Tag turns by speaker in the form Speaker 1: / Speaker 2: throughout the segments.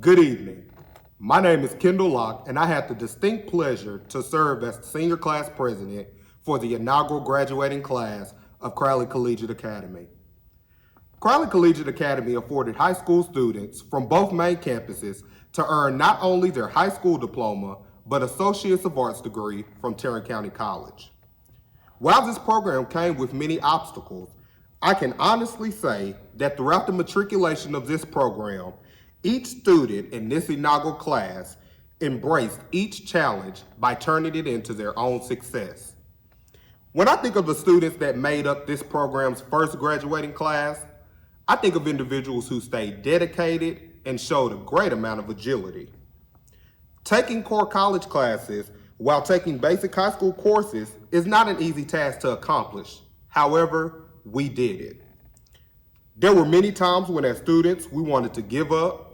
Speaker 1: Good evening. My name is Kendall Locke, and I had the distinct pleasure to serve as senior class president for the inaugural graduating class of Crowley Collegiate Academy. Crowley Collegiate Academy afforded high school students from both main campuses to earn not only their high school diploma, but Associates of Arts degree from Tarrant County College. While this program came with many obstacles, I can honestly say that throughout the matriculation of this program, each student in this inaugural class embraced each challenge by turning it into their own success. When I think of the students that made up this program's first graduating class, I think of individuals who stayed dedicated and showed a great amount of agility. Taking core college classes while taking basic high school courses is not an easy task to accomplish. However, we did it. There were many times when as students we wanted to give up,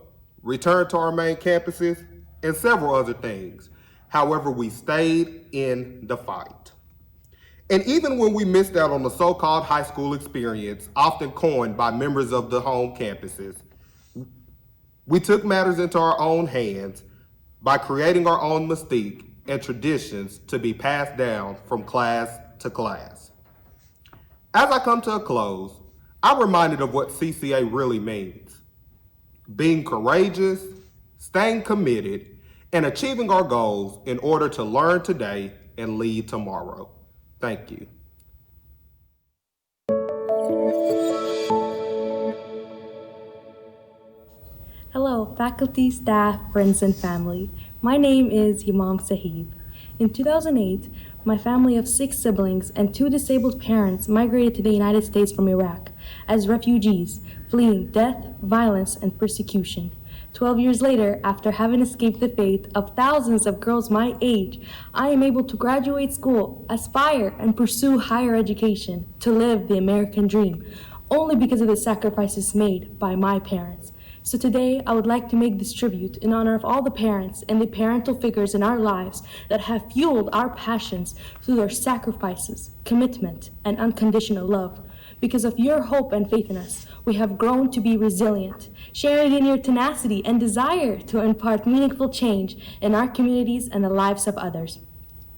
Speaker 1: return to our main campuses, and several other things. However, we stayed in the fight. And even when we missed out on the so-called high school experience, often coined by members of the home campuses, we took matters into our own hands by creating our own mystique and traditions to be passed down from class to class. As I come to a close, I'm reminded of what CCA really means: being courageous, staying committed, and achieving our goals in order to learn today and lead tomorrow. Thank you.
Speaker 2: Hello, faculty, staff, friends, and family. My name is Imam Sahib. In 2008, my family of 6 siblings and 2 disabled parents migrated to the United States from Iraq as refugees, fleeing death, violence, and persecution. 12 years later, after having escaped the fate of thousands of girls my age, I am able to graduate school, aspire, and pursue higher education to live the American dream, only because of the sacrifices made by my parents. So today, I would like to make this tribute in honor of all the parents and the parental figures in our lives that have fueled our passions through their sacrifices, commitment, and unconditional love. Because of your hope and faith in us, we have grown to be resilient, sharing in your tenacity and desire to impart meaningful change in our communities and the lives of others.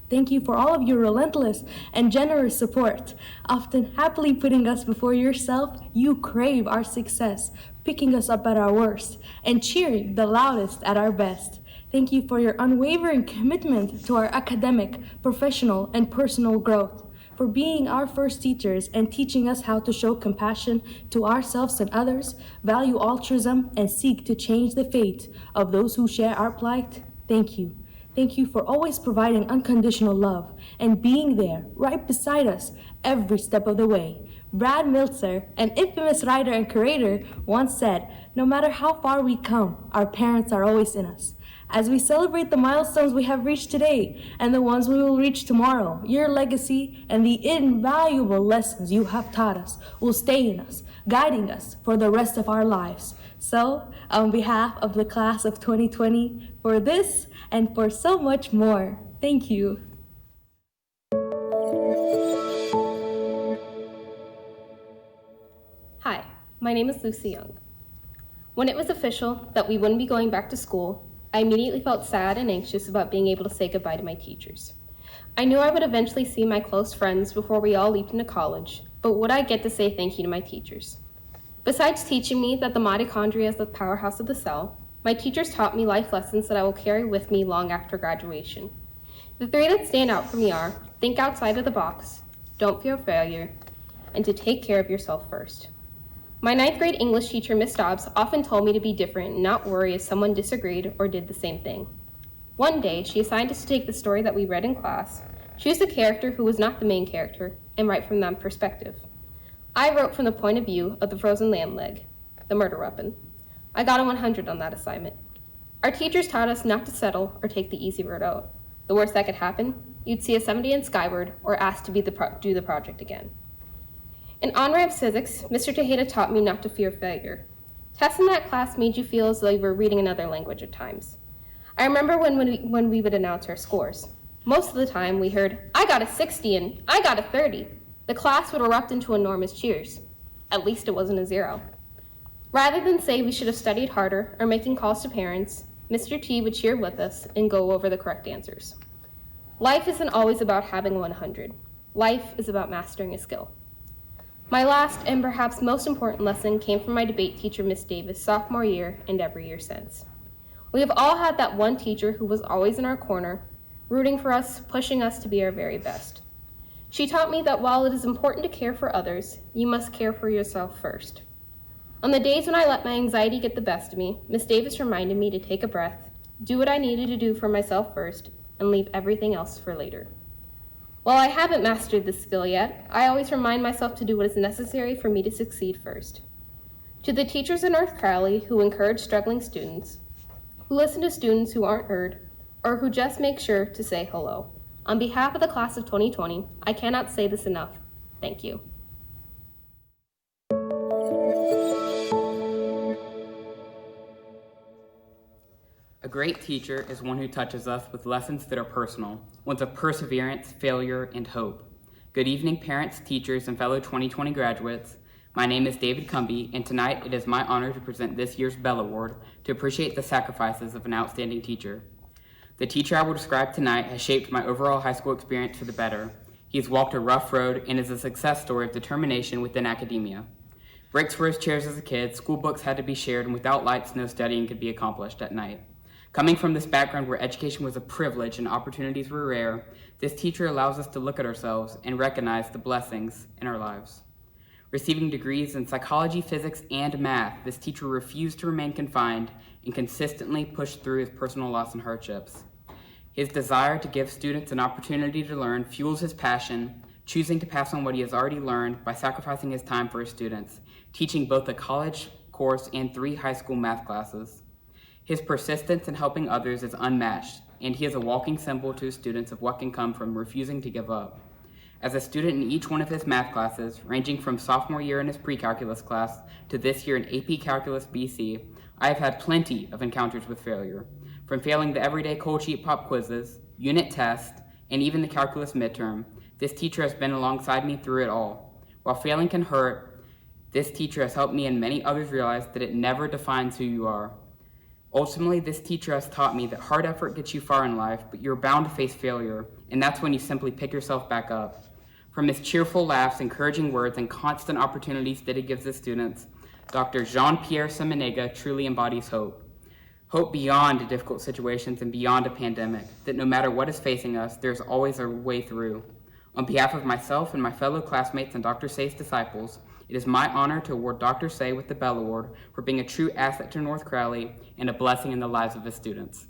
Speaker 2: Thank you for all of your relentless and generous support, often happily putting us before yourself. You crave our success, picking us up at our worst, and cheering the loudest at our best. Thank you for your unwavering commitment to our academic, professional, and personal growth, for being our first teachers and teaching us how to show compassion to ourselves and others, value altruism, and seek to change the fate of those who share our plight. Thank you. Thank you for always providing unconditional love and being there right beside us every step of the way. Brad Miltzer, an infamous writer and curator, once said, "No matter how far we come, our parents are always in us." As we celebrate the milestones we have reached today and the ones we will reach tomorrow, your legacy and the invaluable lessons you have taught us will stay in us, guiding us for the rest of our lives. So, on behalf of the class of 2020, for this and for so much more, thank you.
Speaker 3: Hi, my name is Lucy Young. When it was official that we wouldn't be going back to school, I immediately felt sad and anxious about being able to say goodbye to my teachers. I knew I would eventually see my close friends before we all leaped into college, but would I get to say thank you to my teachers? Besides teaching me that the mitochondria is the powerhouse of the cell, my teachers taught me life lessons that I will carry with me long after graduation. The 3 that stand out for me are: think outside of the box, don't fear failure, and to take care of yourself first. My 9th grade English teacher, Miss Dobbs, often told me to be different and not worry if someone disagreed or did the same thing. One day, she assigned us to take the story that we read in class, choose a character who was not the main character, and write from that perspective. I wrote from the point of view of the frozen lamb leg, the murder weapon. I got a 100 on that assignment. Our teachers taught us not to settle or take the easy road out. The worst that could happen, you'd see a 70 and skyward or asked to do the project again. In honor of civics, Mr. Tejeda taught me not to fear failure. Tests in that class made you feel as though you were reading another language at times. I remember when we would announce our scores. Most of the time we heard, "I got a 60 and I got a 30. The class would erupt into enormous cheers. At least it wasn't a 0. Rather than say we should have studied harder or making calls to parents, Mr. T would cheer with us and go over the correct answers. Life isn't always about having 100. Life is about mastering a skill. My last and perhaps most important lesson came from my debate teacher, Miss Davis, sophomore year and every year since. We have all had that one teacher who was always in our corner, rooting for us, pushing us to be our very best. She taught me that while it is important to care for others, you must care for yourself first. On the days when I let my anxiety get the best of me, Miss Davis reminded me to take a breath, do what I needed to do for myself first, and leave everything else for later. While I haven't mastered this skill yet, I always remind myself to do what is necessary for me to succeed first. To the teachers in North Crowley who encourage struggling students, who listen to students who aren't heard, or who just make sure to say hello. On behalf of the class of 2020, I cannot say this enough. Thank you.
Speaker 4: A great teacher is one who touches us with lessons that are personal, ones of perseverance, failure, and hope. Good evening, parents, teachers, and fellow 2020 graduates. My name is David Cumby, and tonight it is my honor to present this year's Bell Award to appreciate the sacrifices of an outstanding teacher. The teacher I will describe tonight has shaped my overall high school experience for the better. He has walked a rough road and is a success story of determination within academia. Breaks were his chairs as a kid, school books had to be shared, and without lights, no studying could be accomplished at night. Coming from this background where education was a privilege and opportunities were rare, this teacher allows us to look at ourselves and recognize the blessings in our lives. Receiving degrees in psychology, physics, and math, this teacher refused to remain confined and consistently pushed through his personal loss and hardships. His desire to give students an opportunity to learn fuels his passion, choosing to pass on what he has already learned by sacrificing his time for his students, teaching both a college course and 3 high school math classes. His persistence in helping others is unmatched, and he is a walking symbol to his students of what can come from refusing to give up. As a student in each one of his math classes, ranging from sophomore year in his pre-calculus class to this year in AP Calculus BC, I have had plenty of encounters with failure. From failing the everyday cold sheet pop quizzes, unit tests, and even the calculus midterm, this teacher has been alongside me through it all. While failing can hurt, this teacher has helped me and many others realize that it never defines who you are. Ultimately, this teacher has taught me that hard effort gets you far in life, but you're bound to face failure, and that's when you simply pick yourself back up. From his cheerful laughs, encouraging words, and constant opportunities that he gives his students, Dr. Jean-Pierre Semenega truly embodies hope. Hope beyond difficult situations and beyond a pandemic, that no matter what is facing us, there's always a way through. On behalf of myself and my fellow classmates and Dr. Say's disciples, it is my honor to award Dr. Say with the Bell Award for being a true asset to North Crowley and a blessing in the lives of his students.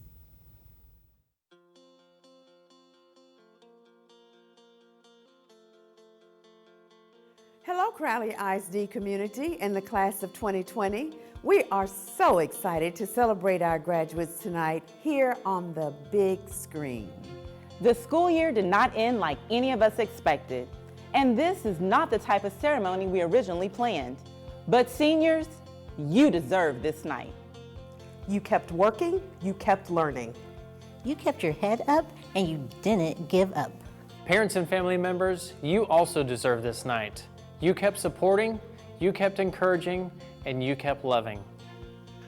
Speaker 5: Hello, Crowley ISD community and the class of 2020. We are so excited to celebrate our graduates tonight here on the big screen.
Speaker 6: The school year did not end like any of us expected, and this is not the type of ceremony we originally planned. But seniors, you deserve this night.
Speaker 7: You kept working, you kept learning.
Speaker 8: You kept your head up and you didn't give up.
Speaker 9: Parents and family members, you also deserve this night. You kept supporting, you kept encouraging, and you kept loving.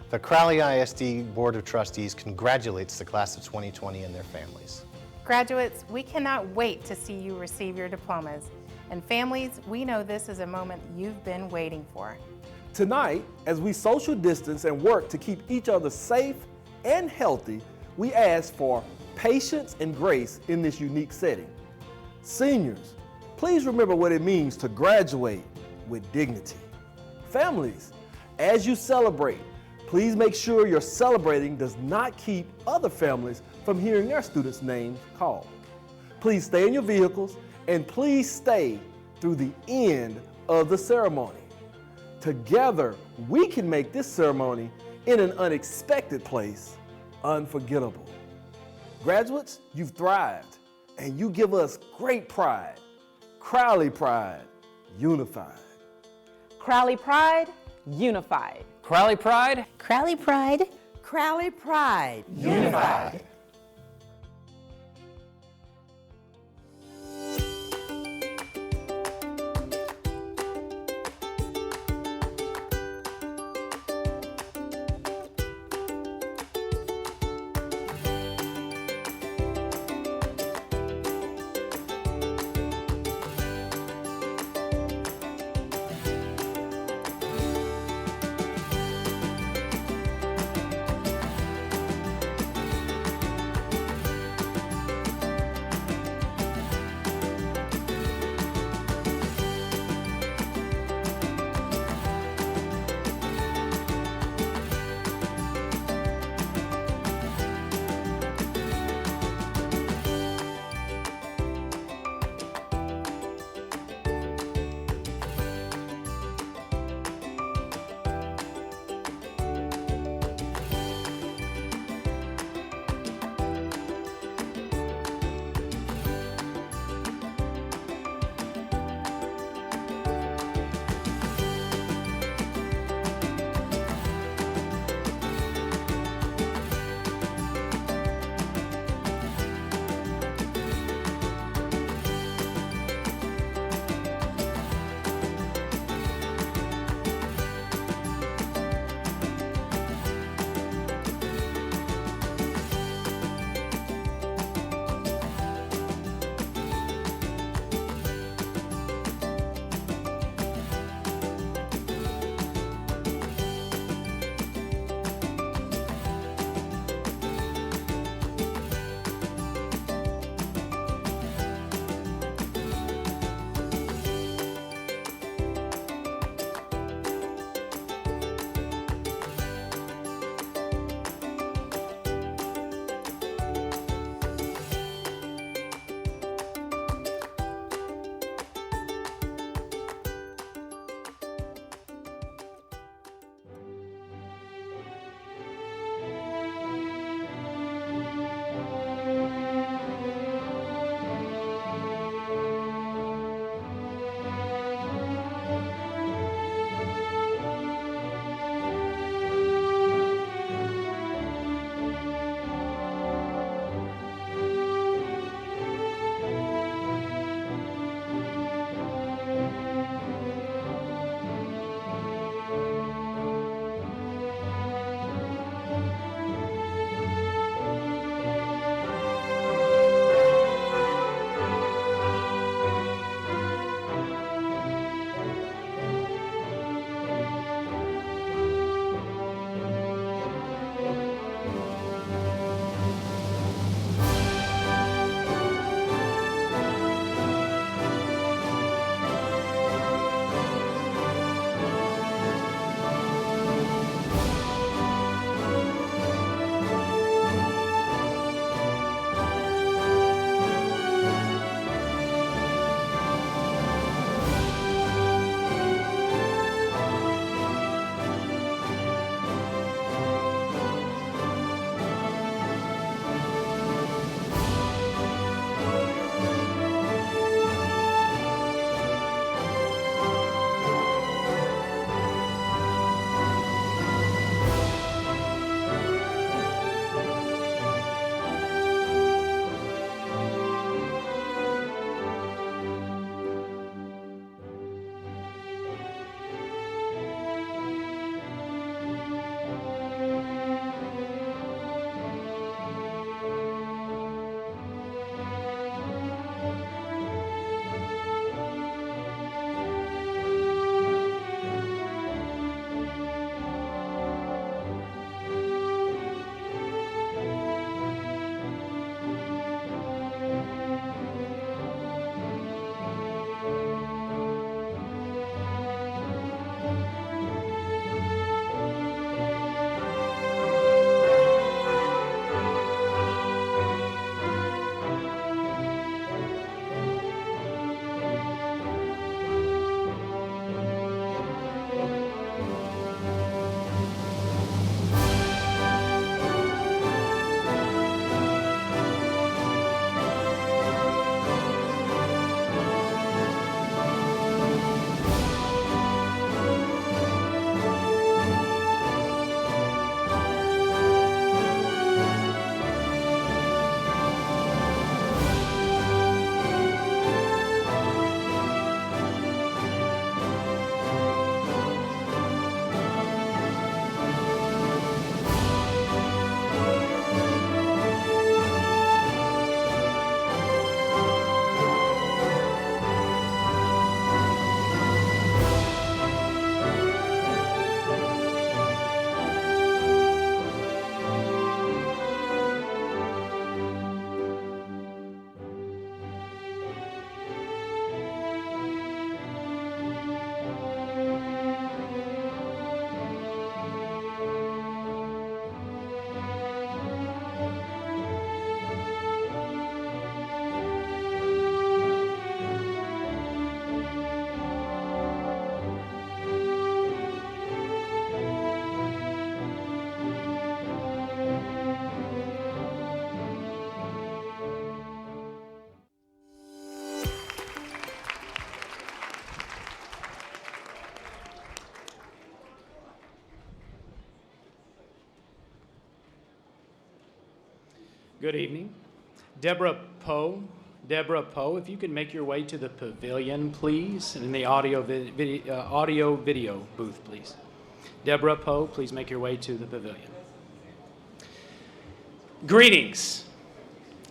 Speaker 10: The Crowley ISD Board of Trustees congratulates the class of 2020 and their families.
Speaker 11: Graduates, we cannot wait to see you receive your diplomas. And families, we know this is a moment you've been waiting for.
Speaker 12: Tonight, as we social distance and work to keep each other safe and healthy, we ask for patience and grace in this unique setting. Seniors, please remember what it means to graduate with dignity. Families, as you celebrate, please make sure your celebrating does not keep other families from hearing their students' names called. Please stay in your vehicles and please stay through the end of the ceremony. Together, we can make this ceremony in an unexpected place unforgettable. Graduates, you've thrived and you give us great pride. Crowley Pride, unified.
Speaker 6: Crowley Pride, unified.
Speaker 9: Crowley Pride,
Speaker 8: Crowley Pride,
Speaker 5: Crowley Pride,
Speaker 10: Unified.
Speaker 13: Good evening. Deborah Poe, if you could make your way to the pavilion, please, and in the audio video booth, please. Deborah Poe, please make your way to the pavilion. Greetings.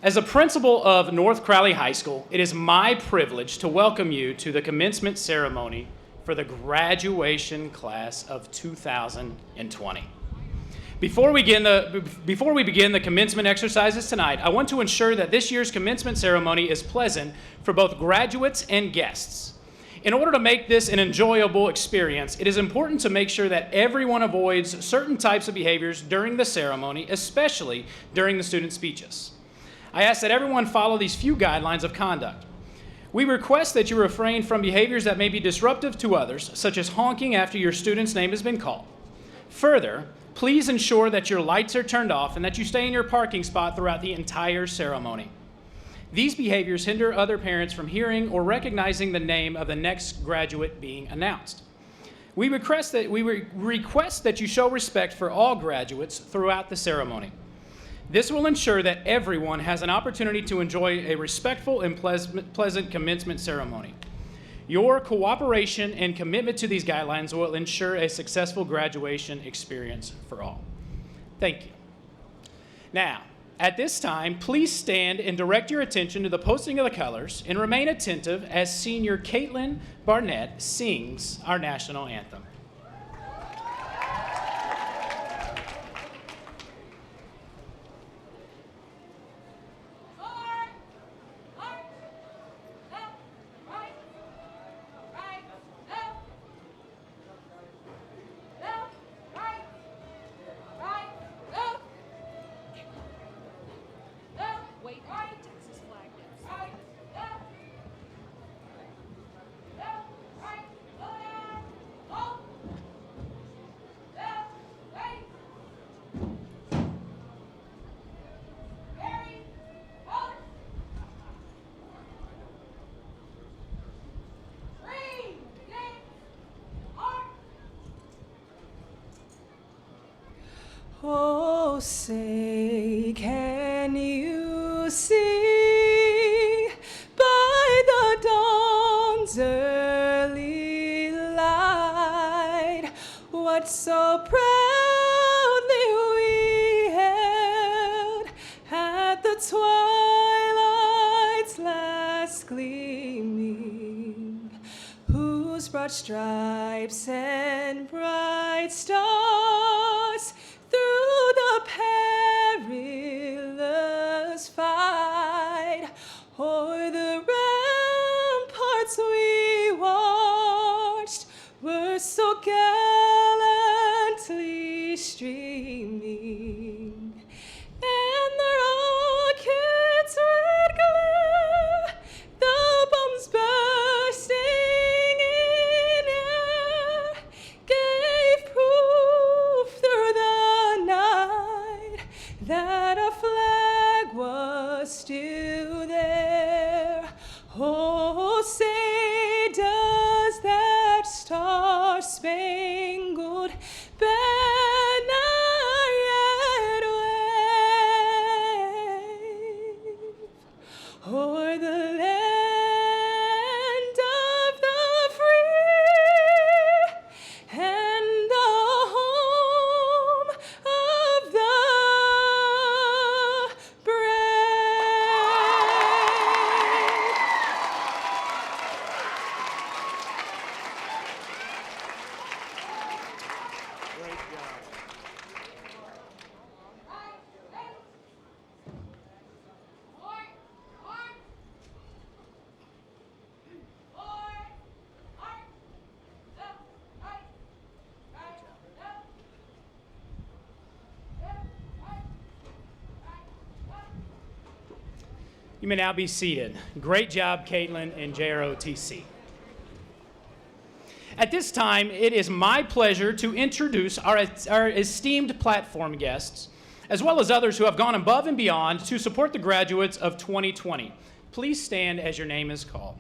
Speaker 13: As a principal of North Crowley High School, it is my privilege to welcome you to the commencement ceremony for the graduation class of 2020. Before we begin the commencement exercises tonight, I want to ensure that this year's commencement ceremony is pleasant for both graduates and guests. In order to make this an enjoyable experience, it is important to make sure that everyone avoids certain types of behaviors during the ceremony, especially during the student speeches. I ask that everyone follow these few guidelines of conduct. We request that you refrain from behaviors that may be disruptive to others, such as honking after your student's name has been called. Further, please ensure that your lights are turned off and that you stay in your parking spot throughout the entire ceremony. These behaviors hinder other parents from hearing or recognizing the name of the next graduate being announced. We request that you show respect for all graduates throughout the ceremony. This will ensure that everyone has an opportunity to enjoy a respectful and pleasant commencement ceremony. Your cooperation and commitment to these guidelines will ensure a successful graduation experience for all. Thank you. Now, at this time, please stand and direct your attention to the posting of the colors and remain attentive as senior Caitlin Barnett sings our national anthem.
Speaker 14: Oh, say, can you see by the dawn's early light what so proudly we hailed at the twilight's last gleaming, whose broad stripes and bright stars through the perilous fight o'er the ramparts we watched were so gallantly streaming, and the rocket's red glare, the bombs bursting in air, gave proof through the night that a flag was still there. Oh, say, does that star-spangled banner yet wave o'er the land of the free and the home of the
Speaker 13: You may now be seated. Great job, Caitlin and JROTC. At this time, it is my pleasure to introduce our esteemed platform guests, as well as others who have gone above and beyond to support the graduates of 2020. Please stand as your name is called.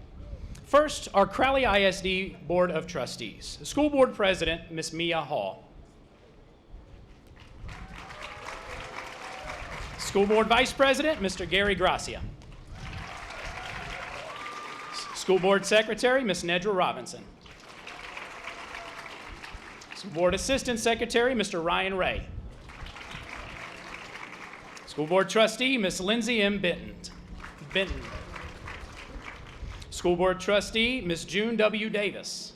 Speaker 13: First, our Crowley ISD Board of Trustees. School Board President, Ms. Mia Hall. School Board Vice President, Mr. Gary Gracia. School Board Secretary, Ms. Nedra Robinson. School Board Assistant Secretary, Mr. Ryan Ray. School Board Trustee, Ms. Lindsay M. Benton. School Board Trustee, Ms. June W. Davis.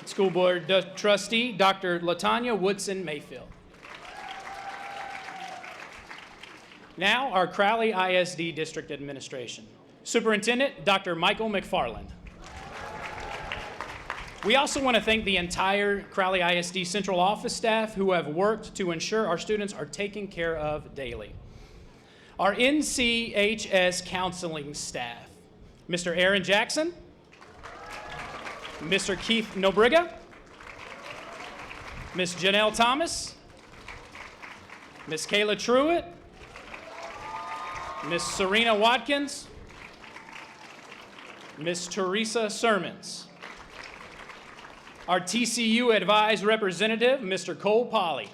Speaker 13: School Board Trustee, Dr. Latanya Woodson Mayfield. Now, our Crowley ISD District Administration. Superintendent, Dr. Michael McFarland. We also want to thank the entire Crowley ISD Central Office staff who have worked to ensure our students are taken care of daily. Our NCHS counseling staff, Mr. Aaron Jackson, Mr. Keith Nobriga, Ms. Janelle Thomas, Ms. Kayla Truitt, Ms. Serena Watkins, Ms. Teresa Sermons. Our TCU Advised Representative, Mr. Cole Polly.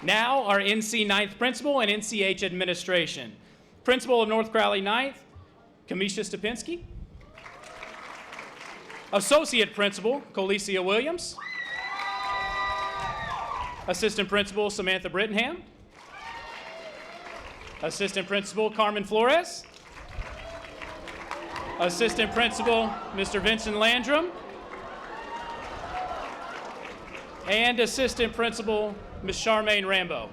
Speaker 13: Now, our NC 9th Principal and NCH Administration. Principal of North Crowley 9th, Kamisha Stupinski. Associate Principal, Colecia Williams. Assistant Principal, Samantha Brittenham. Assistant Principal, Carmen Flores. Assistant Principal, Mr. Vincent Landrum. And Assistant Principal, Ms. Charmaine Rambo.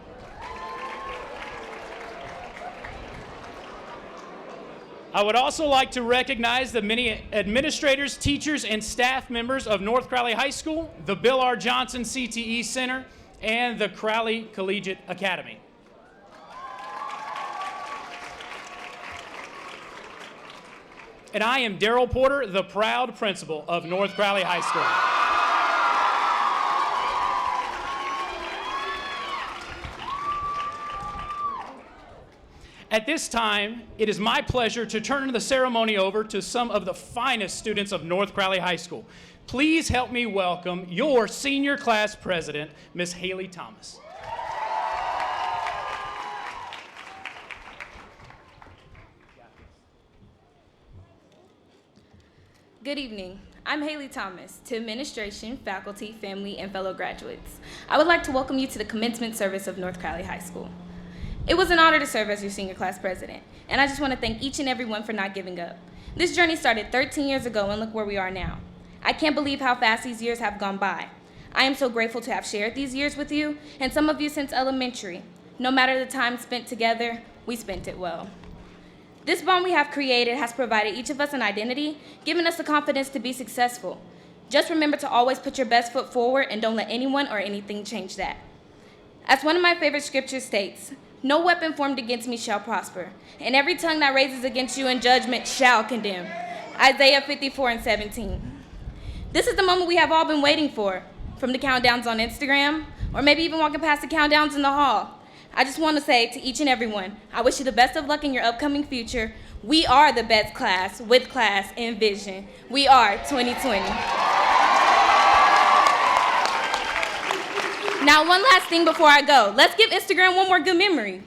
Speaker 13: I would also like to recognize the many administrators, teachers, and staff members of North Crowley High School, the Bill R. Johnson CTE Center, and the Crowley Collegiate Academy. And I am Daryl Porter, the proud principal of North Crowley High School. At this time, it is my pleasure to turn the ceremony over to some of the finest students of North Crowley High School. Please help me welcome your senior class president, Ms. Haley Thomas.
Speaker 15: Good evening. I'm Haley Thomas. To administration, faculty, family, and fellow graduates, I would like to welcome you to the commencement service of North Crowley High School. It was an honor to serve as your senior class president, and I just want to thank each and every one for not giving up. This journey started 13 years ago, and look where we are now. I can't believe how fast these years have gone by. I am so grateful to have shared these years with you, and some of you since elementary. No matter the time spent together, we spent it well. This bond we have created has provided each of us an identity, giving us the confidence to be successful. Just remember to always put your best foot forward and don't let anyone or anything change that. As one of my favorite scriptures states, "No weapon formed against me shall prosper, and every tongue that raises against you in judgment shall condemn." Isaiah 54:17. This is the moment we have all been waiting for, from the countdowns on Instagram, or maybe even walking past the countdowns in the hall. I just want to say to each and every one, I wish you the best of luck in your upcoming future. We are the best class, with class and vision. We are 2020. Now, one last thing before I go. Let's give Instagram one more good memory.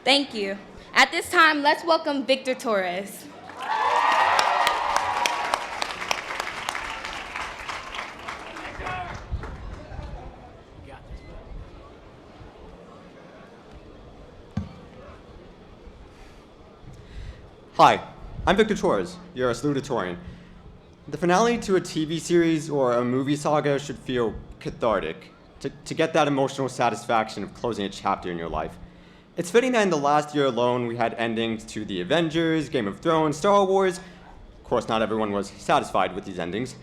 Speaker 15: Thank you. At this time, let's welcome Victor Torres.
Speaker 16: Hi, I'm Victor Torres, your salutatorian. The finale to a TV series or a movie saga should feel cathartic, to get that emotional satisfaction of closing a chapter in your life. It's fitting that in the last year alone we had endings to The Avengers, Game of Thrones, Star Wars. Of course, not everyone was satisfied with these endings.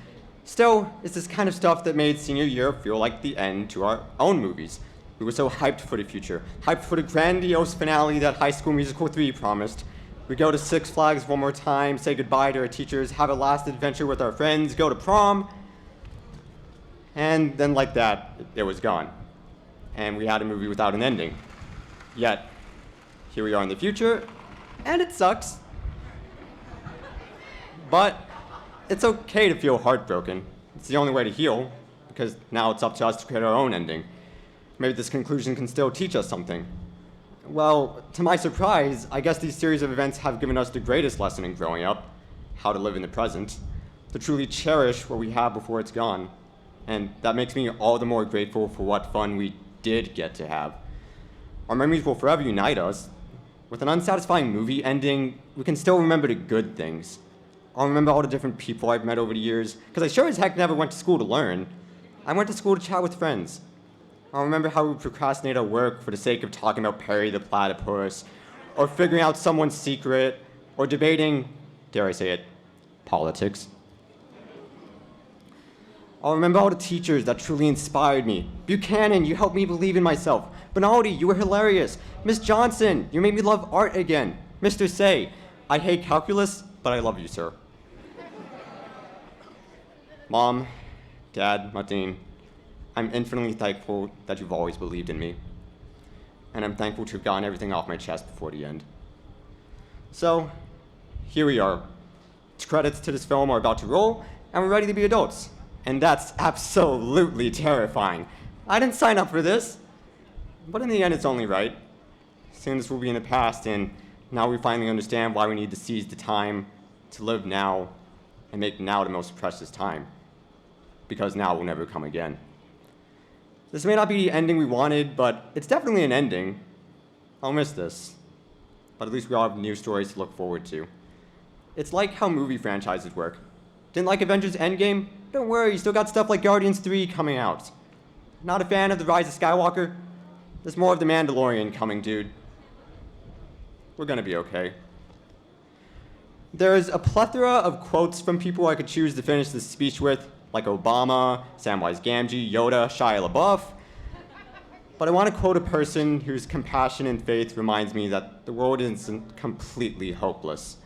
Speaker 16: Still, it's this kind of stuff that made senior year feel like the end to our own movies. We were so hyped for the future, hyped for the grandiose finale that High School Musical 3 promised. We go to Six Flags one more time, say goodbye to our teachers, have a last adventure with our friends, go to prom. And then like that, it was gone. And we had a movie without an ending. Yet, here we are in the future, and it sucks. But it's okay to feel heartbroken. It's the only way to heal, because now it's up to us to create our own ending. Maybe this conclusion can still teach us something. Well, to my surprise, I guess these series of events have given us the greatest lesson in growing up: how to live in the present, to truly cherish what we have before it's gone. And that makes me all the more grateful for what fun we did get to have. Our memories will forever unite us. With an unsatisfying movie ending, we can still remember the good things. I'll remember all the different people I've met over the years, because I sure as heck never went to school to learn. I went to school to chat with friends. I'll remember how we procrastinate our work for the sake of talking about Perry the Platypus, or figuring out someone's secret, or debating, dare I say it, politics. I'll remember all the teachers that truly inspired me. Buchanan, you helped me believe in myself. Benaldi, you were hilarious. Miss Johnson, you made me love art again. Mr. Say, I hate calculus, but I love you, sir. Mom, Dad, Martine, I'm infinitely thankful that you've always believed in me. And I'm thankful to have gotten everything off my chest before the end. So, here we are. Credits to this film are about to roll, and we're ready to be adults. And that's absolutely terrifying. I didn't sign up for this. But in the end, it's only right. Soon this will be in the past, and now we finally understand why we need to seize the time to live now and make now the most precious time. Because now will never come again. This may not be the ending we wanted, but it's definitely an ending. I'll miss this. But at least we all have new stories to look forward to. It's like how movie franchises work. Didn't like Avengers Endgame? Don't worry, you still got stuff like Guardians 3 coming out. Not a fan of The Rise of Skywalker? There's more of The Mandalorian coming, dude. We're gonna be okay. There's a plethora of quotes from people I could choose to finish this speech with, like Obama, Samwise Gamgee, Yoda, Shia LaBeouf. But I want to quote a person whose compassion and faith reminds me that the world isn't completely hopeless.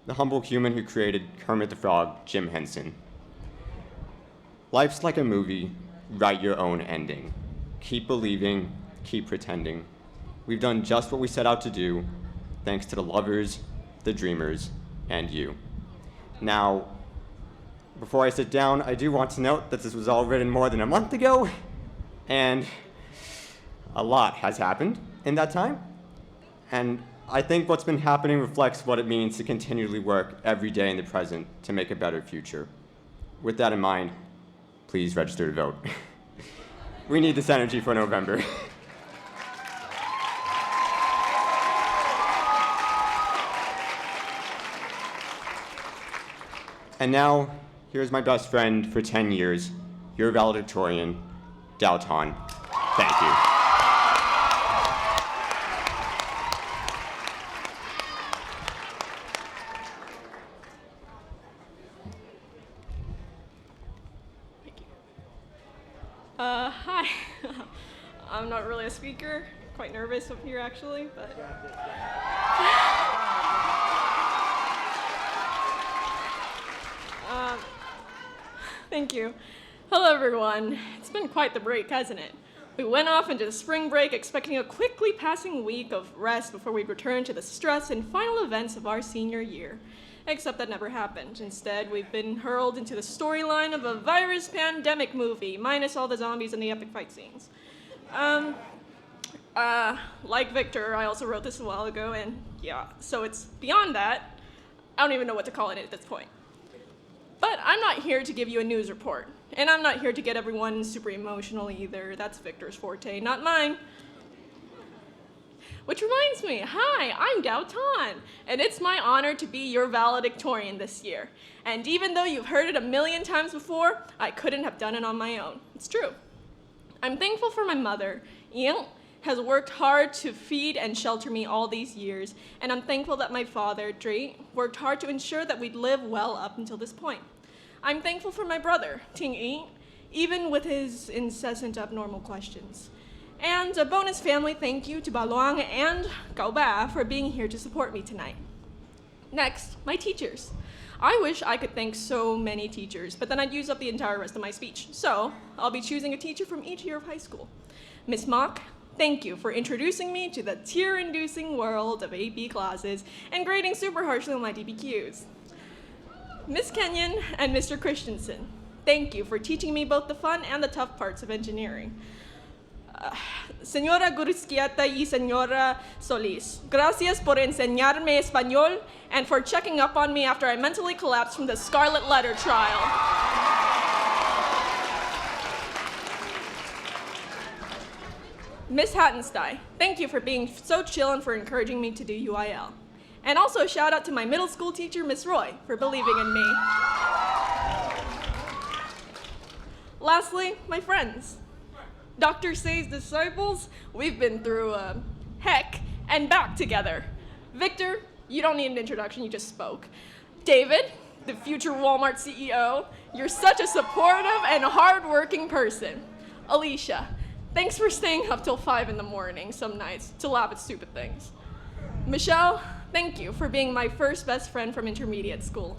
Speaker 16: The humble human who created Kermit the Frog, Jim Henson. Life's like a movie. Write your own ending. Keep believing, keep pretending. We've done just what we set out to do, thanks to the lovers, the dreamers, and you. Now, before I sit down, I do want to note that this was all written more than a month ago, and a lot has happened in that time. And I think what's been happening reflects what it means to continually work every day in the present to make a better future. With that in mind, please register to vote. We need this energy for November. And now, here's my best friend for 10 years, your valedictorian, Dalton. Thank you.
Speaker 17: Hi. I'm not really a speaker. Quite nervous up here, actually, but... Thank you. Hello, everyone. It's been quite the break, hasn't it? We went off into the spring break expecting a quickly passing week of rest before we'd return to the stress and final events of our senior year. Except that never happened. Instead, we've been hurled into the storyline of a virus pandemic movie, minus all the zombies and the epic fight scenes. Like Victor, I also wrote this a while ago, and yeah, so it's beyond that. I don't even know what to call it at this point. But I'm not here to give you a news report, and I'm not here to get everyone super emotional either. That's Victor's forte, not mine. Which reminds me, hi, I'm Dalton, and it's my honor to be your valedictorian this year. And even though you've heard it a million times before, I couldn't have done it on my own. It's true. I'm thankful for my mother. Ian has worked hard to feed and shelter me all these years, and I'm thankful that my father, Dre, worked hard to ensure that we'd live well up until this point. I'm thankful for my brother, Ting Yi, even with his incessant abnormal questions. And a bonus family thank you to Balong and Gao Ba for being here to support me tonight. Next, my teachers. I wish I could thank so many teachers, but then I'd use up the entire rest of my speech. So, I'll be choosing a teacher from each year of high school. Miss Mock, thank you for introducing me to the tear-inducing world of AP classes and grading super harshly on my DBQs. Ms. Kenyon and Mr. Christensen, thank you for teaching me both the fun and the tough parts of engineering. Señora Gurusquieta y Señora Solis, gracias por enseñarme español and for checking up on me after I mentally collapsed from the Scarlet Letter trial. Miss Hattenstein, thank you for being so chill and for encouraging me to do UIL. And also a shout out to my middle school teacher, Miss Roy, for believing in me. Lastly, my friends. Dr. Say's disciples, we've been through heck and back together. Victor, you don't need an introduction, you just spoke. David, the future Walmart CEO, you're such a supportive and hardworking person. Alicia, thanks for staying up till 5 in the morning some nights to laugh at stupid things. Michelle, thank you for being my first best friend from intermediate school.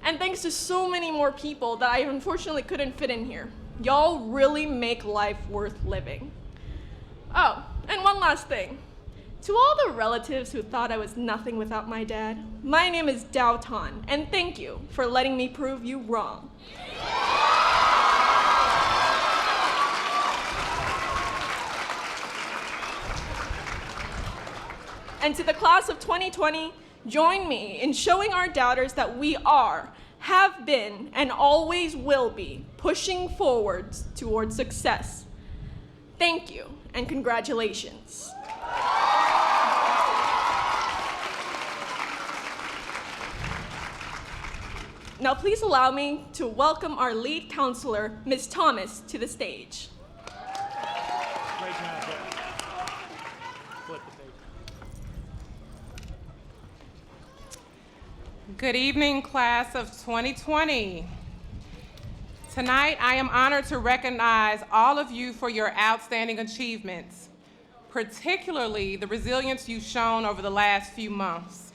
Speaker 17: And thanks to so many more people that I unfortunately couldn't fit in here. Y'all really make life worth living. Oh, and one last thing. To all the relatives who thought I was nothing without my dad, my name is Dao Tan, and thank you for letting me prove you wrong. And to the class of 2020, join me in showing our doubters that we are, have been, and always will be pushing forwards towards success. Thank you, and congratulations. Now please allow me to welcome our lead counselor, Ms. Thomas, to the stage.
Speaker 13: Great job, Flip the page.
Speaker 18: Good evening, class of 2020. Tonight, I am honored to recognize all of you for your outstanding achievements, particularly the resilience you've shown over the last few months.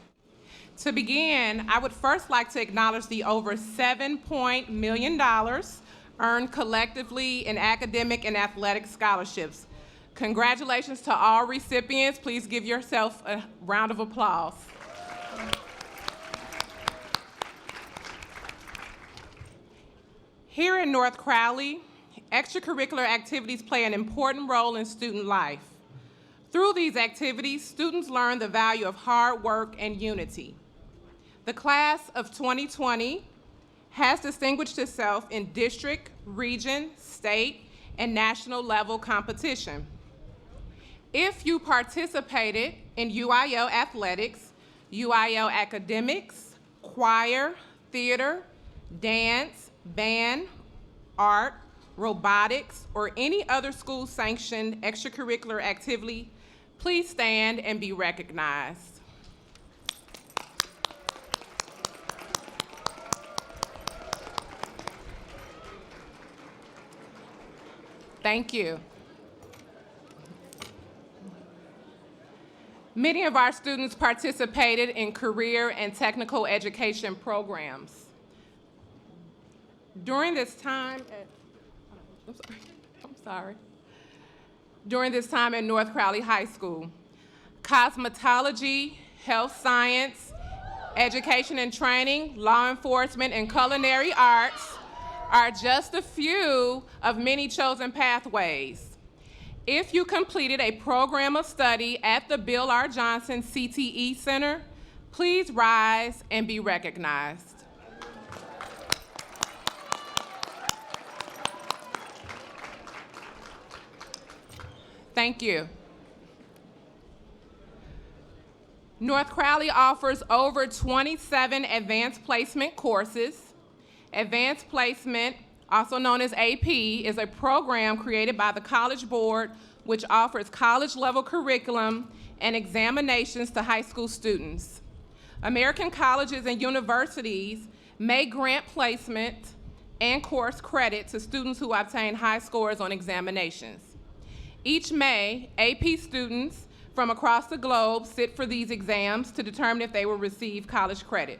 Speaker 18: To begin, I would first like to acknowledge the over $7 million earned collectively in academic and athletic scholarships. Congratulations to all recipients. Please give yourself a round of applause. Here in North Crowley, extracurricular activities play an important role in student life. Through these activities, students learn the value of hard work and unity. The class of 2020 has distinguished itself in district, region, state, and national level competition. If you participated in UIL athletics, UIL academics, choir, theater, dance, band, art, robotics, or any other school-sanctioned extracurricular activity, please stand and be recognized. Thank you. Many of our students participated in career and technical education programs. During this time During this time at North Crowley High School, cosmetology, health science, education and training, law enforcement, and culinary arts are just a few of many chosen pathways. If you completed a program of study at the Bill R. Johnson CTE Center, please rise and be recognized. Thank you. North Crowley offers over 27 advanced placement courses. Advanced Placement, also known as AP, is a program created by the College Board which offers college-level curriculum and examinations to high school students. American colleges and universities may grant placement and course credit to students who obtain high scores on examinations. Each May, AP students from across the globe sit for these exams to determine if they will receive college credit.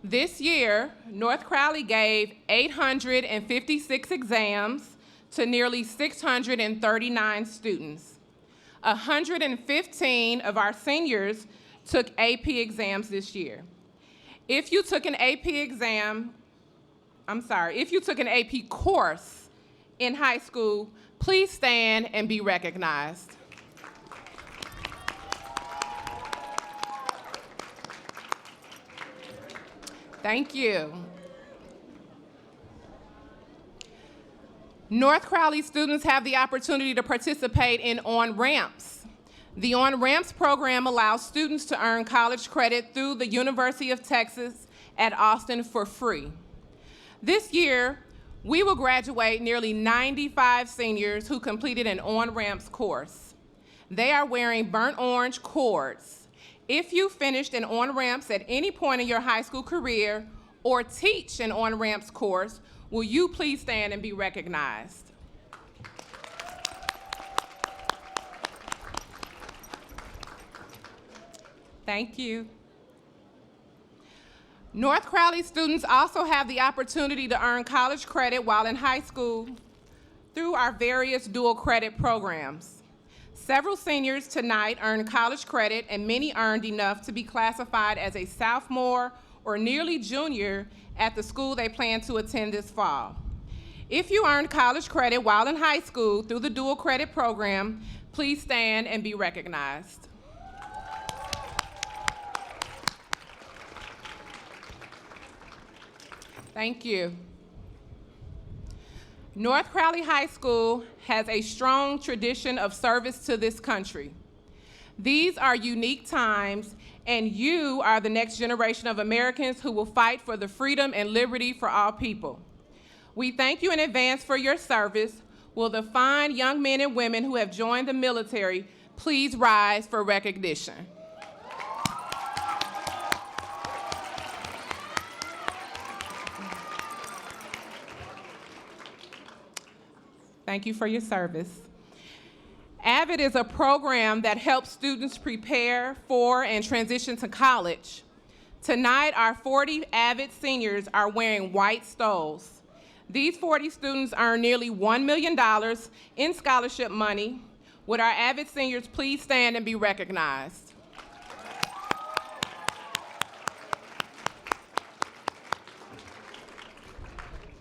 Speaker 18: This year, North Crowley gave 856 exams to nearly 639 students. 115 of our seniors took AP exams this year. If you took an AP course in high school, please stand and be recognized. Thank you. North Crowley students have the opportunity to participate in On-Ramps. The On-Ramps program allows students to earn college credit through the University of Texas at Austin for free. This year, we will graduate nearly 95 seniors who completed an On-Ramps course. They are wearing burnt orange cords. If you finished an On-Ramps at any point in your high school career or teach an On-Ramps course, will you please stand and be recognized? Thank you. North Crowley students also have the opportunity to earn college credit while in high school through our various dual credit programs. Several seniors tonight earned college credit, and many earned enough to be classified as a sophomore or nearly junior at the school they plan to attend this fall. If you earned college credit while in high school through the dual credit program, please stand and be recognized. Thank you. North Crowley High School has a strong tradition of service to this country. These are unique times, and you are the next generation of Americans who will fight for the freedom and liberty for all people. We thank you in advance for your service. Will the fine young men and women who have joined the military please rise for recognition? Thank you for your service. AVID is a program that helps students prepare for and transition to college. Tonight, our 40 AVID seniors are wearing white stoles. These 40 students earn nearly $1 million in scholarship money. Would our AVID seniors please stand and be recognized?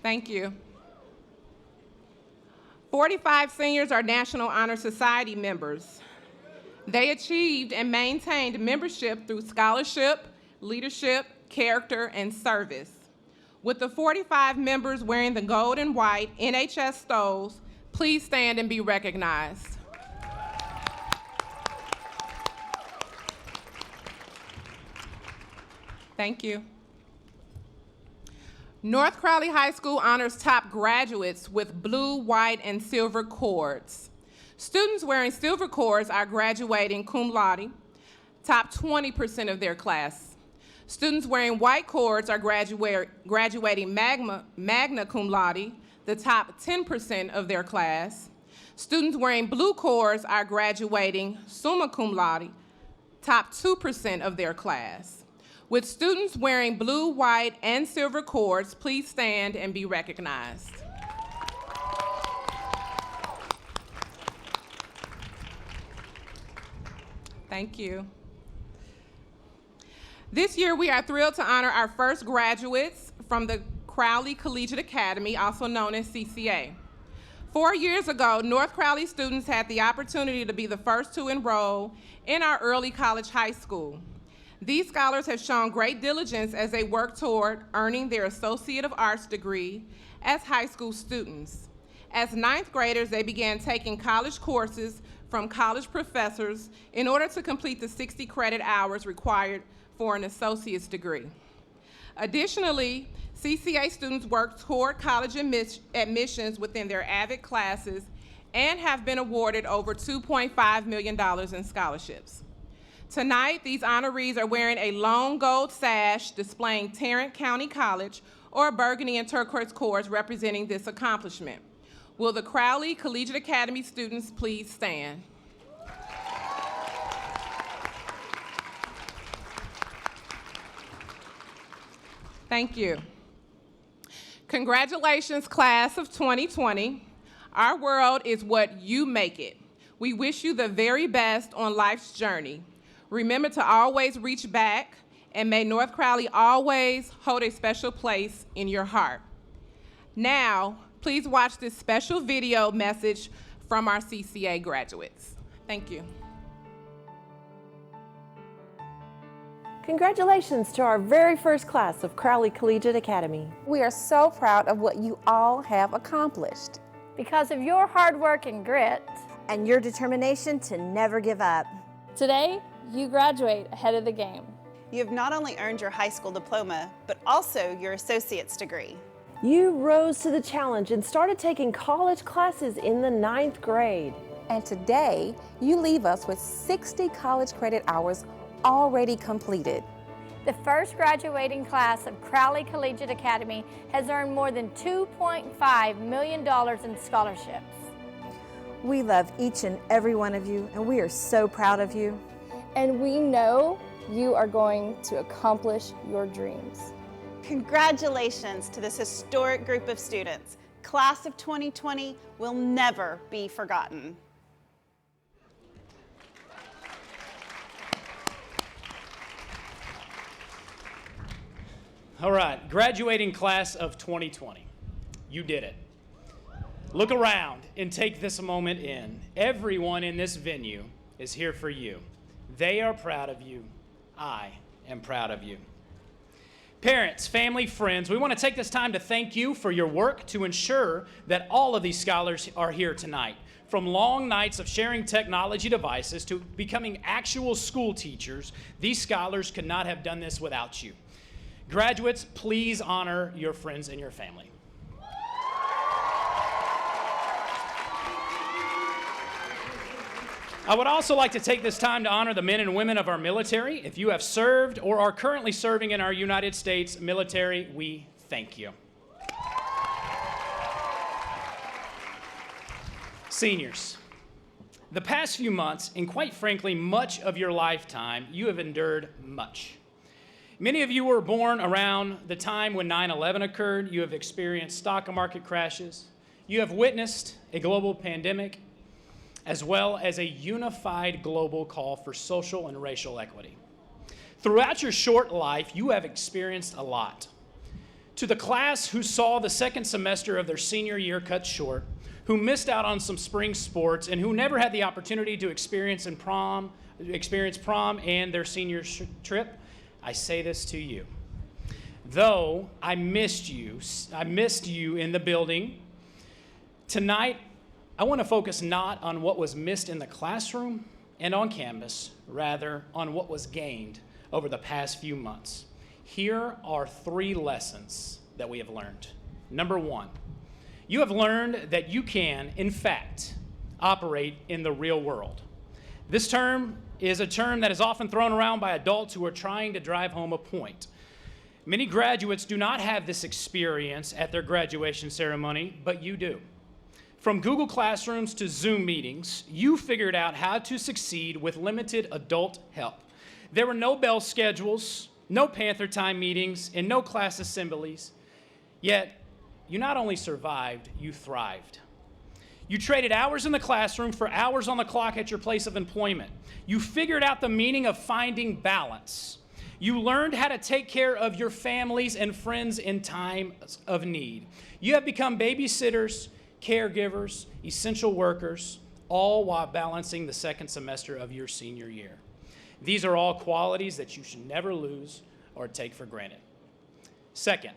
Speaker 18: Thank you. 45 seniors are National Honor Society members. They achieved and maintained membership through scholarship, leadership, character, and service. With the 45 members wearing the gold and white NHS stoles, please stand and be recognized. Thank you. North Crowley High School honors top graduates with blue, white, and silver cords. Students wearing silver cords are graduating cum laude, top 20% of their class. Students wearing white cords are graduating magna cum laude, the top 10% of their class. Students wearing blue cords are graduating summa cum laude, top 2% of their class. With students wearing blue, white, and silver cords, please stand and be recognized. Thank you. This year, we are thrilled to honor our first graduates from the Crowley Collegiate Academy, also known as CCA. 4 years ago, North Crowley students had the opportunity to be the first to enroll in our early college high school. These scholars have shown great diligence as they work toward earning their Associate of Arts degree as high school students. As ninth graders, they began taking college courses from college professors in order to complete the 60 credit hours required for an associate's degree. Additionally, CCA students work toward college admissions within their AVID classes and have been awarded over $2.5 million in scholarships. Tonight, these honorees are wearing a lone gold sash displaying Tarrant County College or burgundy and turquoise cords representing this accomplishment. Will the Crowley Collegiate Academy students please stand? Thank you. Congratulations, class of 2020. Our world is what you make it. We wish you the very best on life's journey. Remember to always reach back, and may North Crowley always hold a special place in your heart. Now, please watch this special video message from our CCA graduates. Thank you.
Speaker 7: Congratulations to our very first class of Crowley Collegiate Academy.
Speaker 19: We are so proud of what you all have accomplished.
Speaker 20: Because of your hard work and grit.
Speaker 21: And your determination to never give up.
Speaker 20: Today, you graduate ahead of the game.
Speaker 22: You have not only earned your high school diploma, but also your associate's degree.
Speaker 7: You rose to the challenge and started taking college classes in the 9th grade.
Speaker 19: And today, you leave us with 60 college credit hours already completed.
Speaker 20: The first graduating class of Crowley Collegiate Academy has earned more than $2.5 million in scholarships.
Speaker 21: We love each and every one of you, and we are so proud of you.
Speaker 20: And we know you are going to accomplish your dreams.
Speaker 22: Congratulations to this historic group of students. Class of 2020 will never be forgotten.
Speaker 13: All right, graduating class of 2020. You did it. Look around and take this moment in. Everyone in this venue is here for you. They are proud of you. I am proud of you. Parents, family, friends, we want to take this time to thank you for your work to ensure that all of these scholars are here tonight. From long nights of sharing technology devices to becoming actual school teachers, these scholars could not have done this without you. Graduates, please honor your friends and your family. I would also like to take this time to honor the men and women of our military. If you have served or are currently serving in our United States military, we thank you. Seniors, the past few months, and quite frankly, much of your lifetime, you have endured much. Many of you were born around the time when 9/11 occurred. You have experienced stock market crashes. You have witnessed a global pandemic, as well as a unified global call for social and racial equity. Throughout your short life, you have experienced a lot. To the class who saw the second semester of their senior year cut short, who missed out on some spring sports, and who never had the opportunity to experience prom and their senior trip, I say this to you. Though I missed you in the building, tonight I want to focus not on what was missed in the classroom and on campus, rather on what was gained over the past few months. Here are 3 lessons that we have learned. Number 1, you have learned that you can, in fact, operate in the real world. This term is a term that is often thrown around by adults who are trying to drive home a point. Many graduates do not have this experience at their graduation ceremony, but you do. From Google Classrooms to Zoom meetings, you figured out how to succeed with limited adult help. There were no bell schedules, no Panther time meetings, and no class assemblies. Yet, you not only survived, you thrived. You traded hours in the classroom for hours on the clock at your place of employment. You figured out the meaning of finding balance. You learned how to take care of your families and friends in times of need. You have become babysitters, caregivers, essential workers, all while balancing the second semester of your senior year. These are all qualities that you should never lose or take for granted. Second,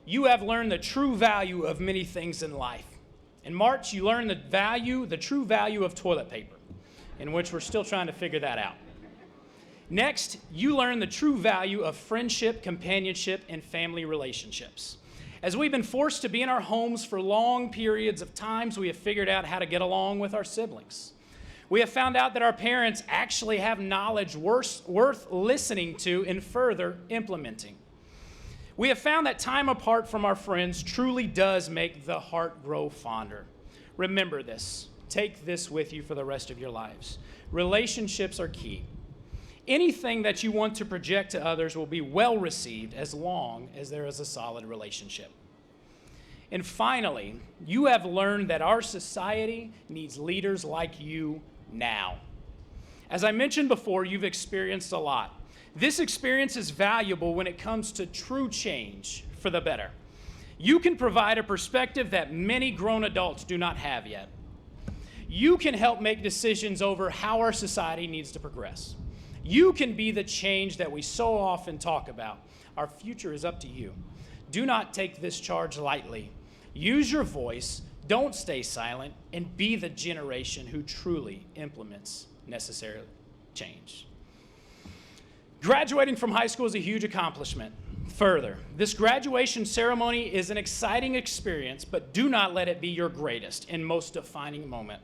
Speaker 13: you have learned the true value of many things in life. In March, you learned the true value of toilet paper, in which we're still trying to figure that out. Next, you learned the true value of friendship, companionship, and family relationships. As we've been forced to be in our homes for long periods of times, we have figured out how to get along with our siblings. We have found out that our parents actually have knowledge worth listening to and further implementing. We have found that time apart from our friends truly does make the heart grow fonder. Remember this. Take this with you for the rest of your lives. Relationships are key. Anything that you want to project to others will be well received as long as there is a solid relationship. And finally, you have learned that our society needs leaders like you now. As I mentioned before, you've experienced a lot. This experience is valuable when it comes to true change for the better. You can provide a perspective that many grown adults do not have yet. You can help make decisions over how our society needs to progress. You can be the change that we so often talk about. Our future is up to you. Do not take this charge lightly. Use your voice, don't stay silent, and be the generation who truly implements necessary change. Graduating from high school is a huge accomplishment. Further, this graduation ceremony is an exciting experience, but do not let it be your greatest and most defining moment.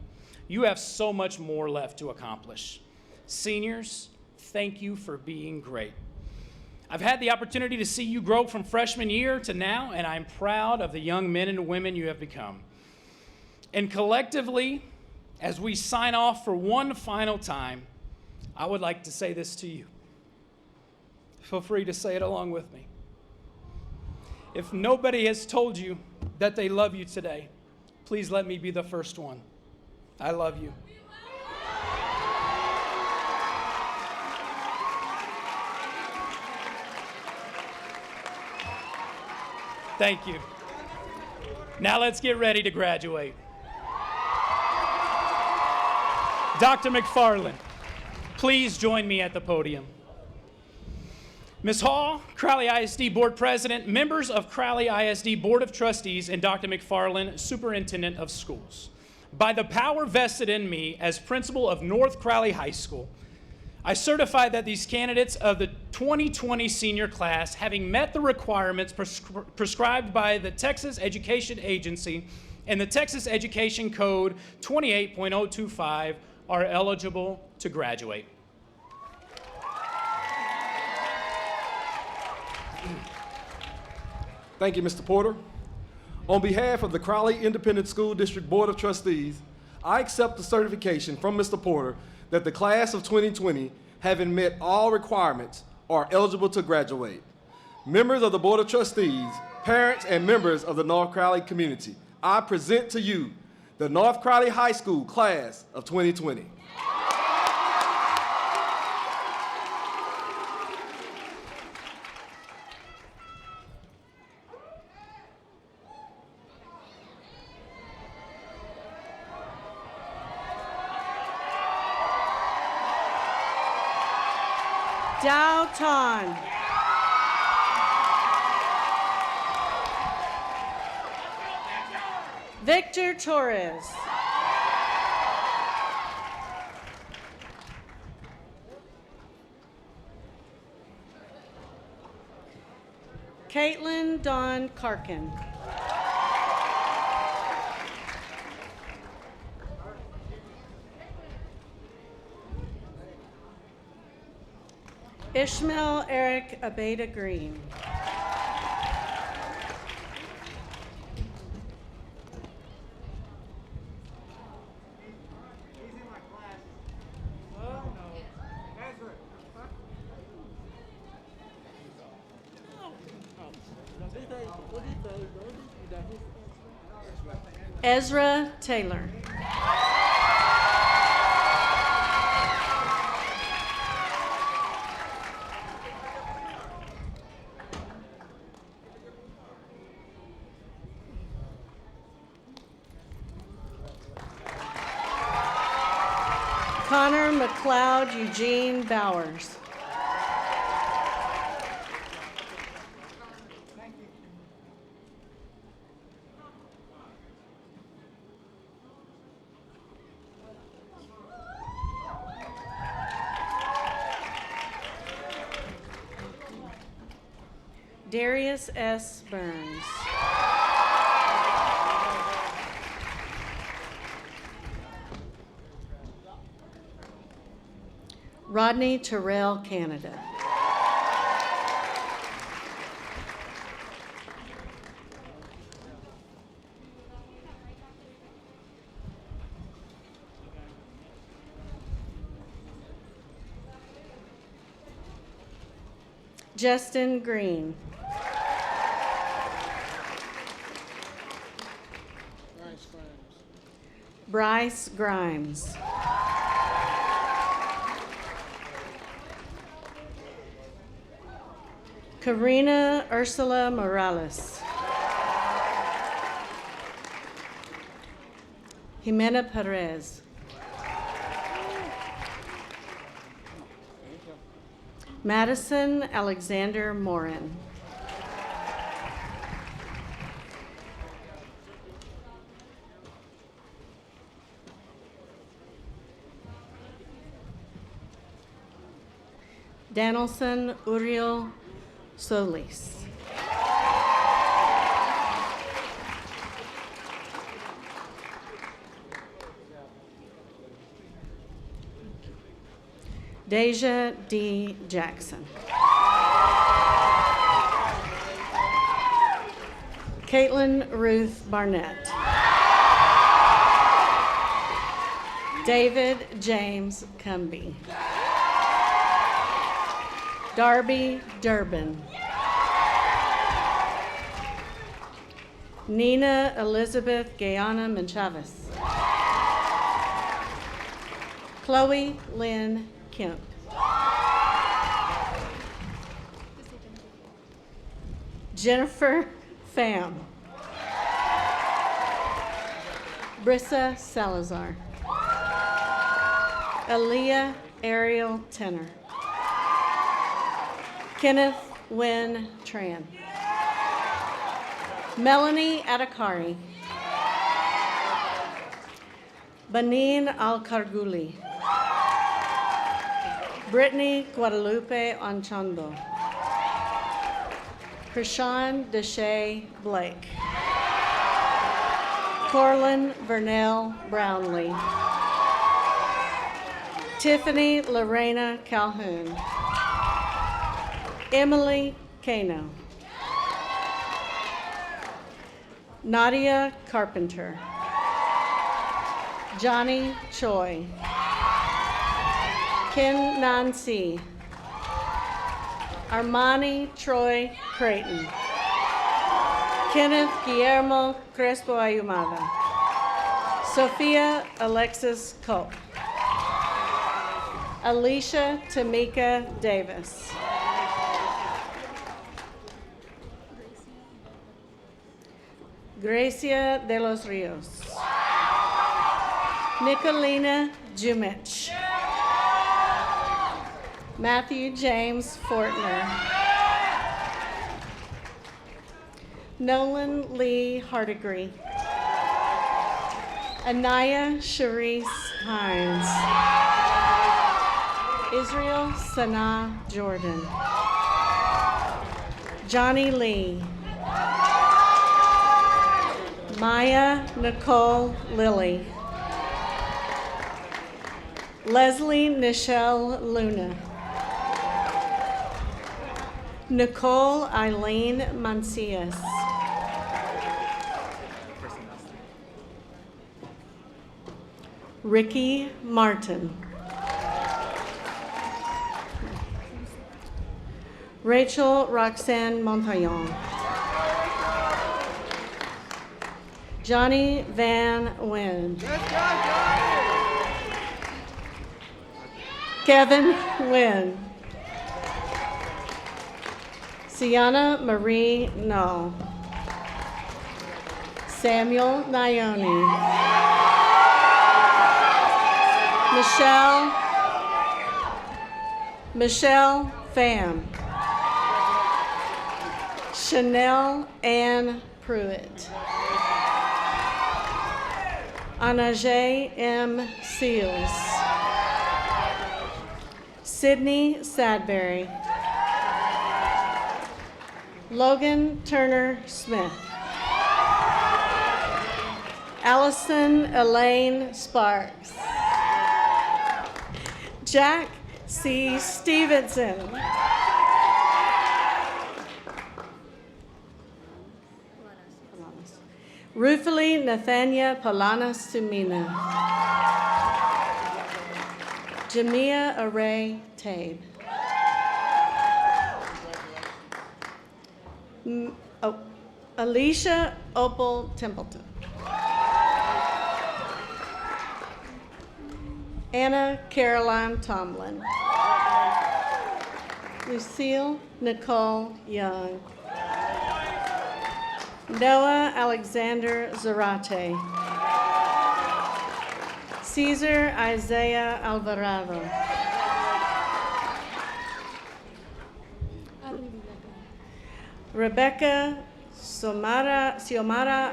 Speaker 13: You have so much more left to accomplish. Seniors, thank you for being great. I've had the opportunity to see you grow from freshman year to now, and I'm proud of the young men and women you have become. And collectively, as we sign off for one final time, I would like to say this to you. Feel free to say it along with me. If nobody has told you that they love you today, please let me be the first one. I love you. Thank you. Now let's get ready to graduate. Dr. McFarland, please join me at the podium. Ms. Hall, Crowley ISD Board President, members of Crowley ISD Board of Trustees, and Dr. McFarland, Superintendent of Schools. By the power vested in me as principal of North Crowley High School, I certify that these candidates of the 2020 senior class, having met the requirements prescribed by the Texas Education Agency and the Texas Education Code 28.025, are eligible to graduate.
Speaker 12: Thank you, Mr. Porter. On behalf of the Crowley Independent School District Board of Trustees, I accept the certification from Mr. Porter that the class of 2020, having met all requirements, are eligible to graduate. Members of the Board of Trustees, parents, and members of the North Crowley community, I present to you the North Crowley High School class of 2020.
Speaker 1: Doughton. Victor Torres. Caitlin Dawn Karkin. Ishmael Eric Abeda Green. Ezra Taylor. Connor McLeod Eugene Bowers. Darius S. Burns. Rodney Terrell Canada. Justin Green. Bryce Grimes. Karina Ursula Morales. Jimena Perez. Madison Alexander Morin. Danielson Uriel Solis. Deja D. Jackson. Caitlin Ruth Barnett. David James Cumby. Darby Durbin. Nina Elizabeth Guyana Menchavez. Chloe Lynn Kemp. Jennifer Pham. Brissa Salazar. Aaliyah Ariel Tenner. Kenneth Wynn Tran. Melanie Adakari. Benin Al-Karguli. Brittany Guadalupe Anchondo. Krishan Deshay Blake. Corlin Vernell Brownlee. Tiffany Lorena Calhoun. Emily Kano. Nadia Carpenter. Johnny Choi. Ken Nancy. Armani Troy Creighton. Kenneth Guillermo Crespo Ayumada. Sophia Alexis Cope. Alicia Tamika Davis. Gracia de los Rios. Nicolina Jumich. Matthew James Fortner. Nolan Lee Hardigree. Anaya Sharice Hines. Israel Sanaa Jordan. Johnny Lee. Maya Nicole Lilly. Leslie Nichelle Luna. Nicole Eileen Mancias. Ricky Martin. Rachel Roxanne Montaillon. Johnny Van Wyn. Kevin Wynn. Sienna Marie Null. Samuel Nione. Michelle Pham. Chanel Ann Pruitt. Anaje M. Seals. Sydney Sadberry. Logan Turner Smith. Allison Elaine Sparks. Jack C. Stevenson. Rufali Nathania Palanas Sumina. Jamia Array Tabe. Alicia Opal Templeton. Anna Caroline Tomlin. Lucille Nicole Young. Noah Alexander Zarate. Caesar Isaiah Alvarado. Rebecca Xiomara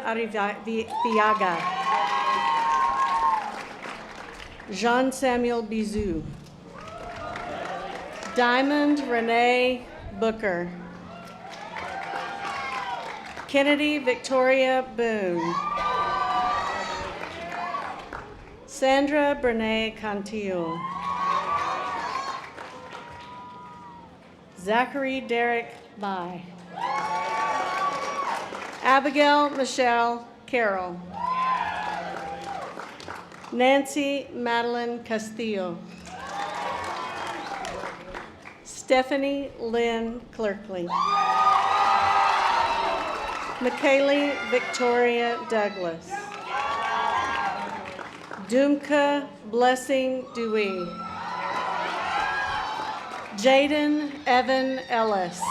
Speaker 1: Arriviaga. Jean Samuel Bizou. Diamond Renee Booker. Kennedy Victoria Boone. Sandra Brene Cantillo. Zachary Derek Bai. Abigail Michelle Carroll. Nancy Madeline Castillo. Stephanie Lynn Clerkley. McKaylee Victoria Douglas. Dumka Blessing Dewey. Jaden Evan Ellis.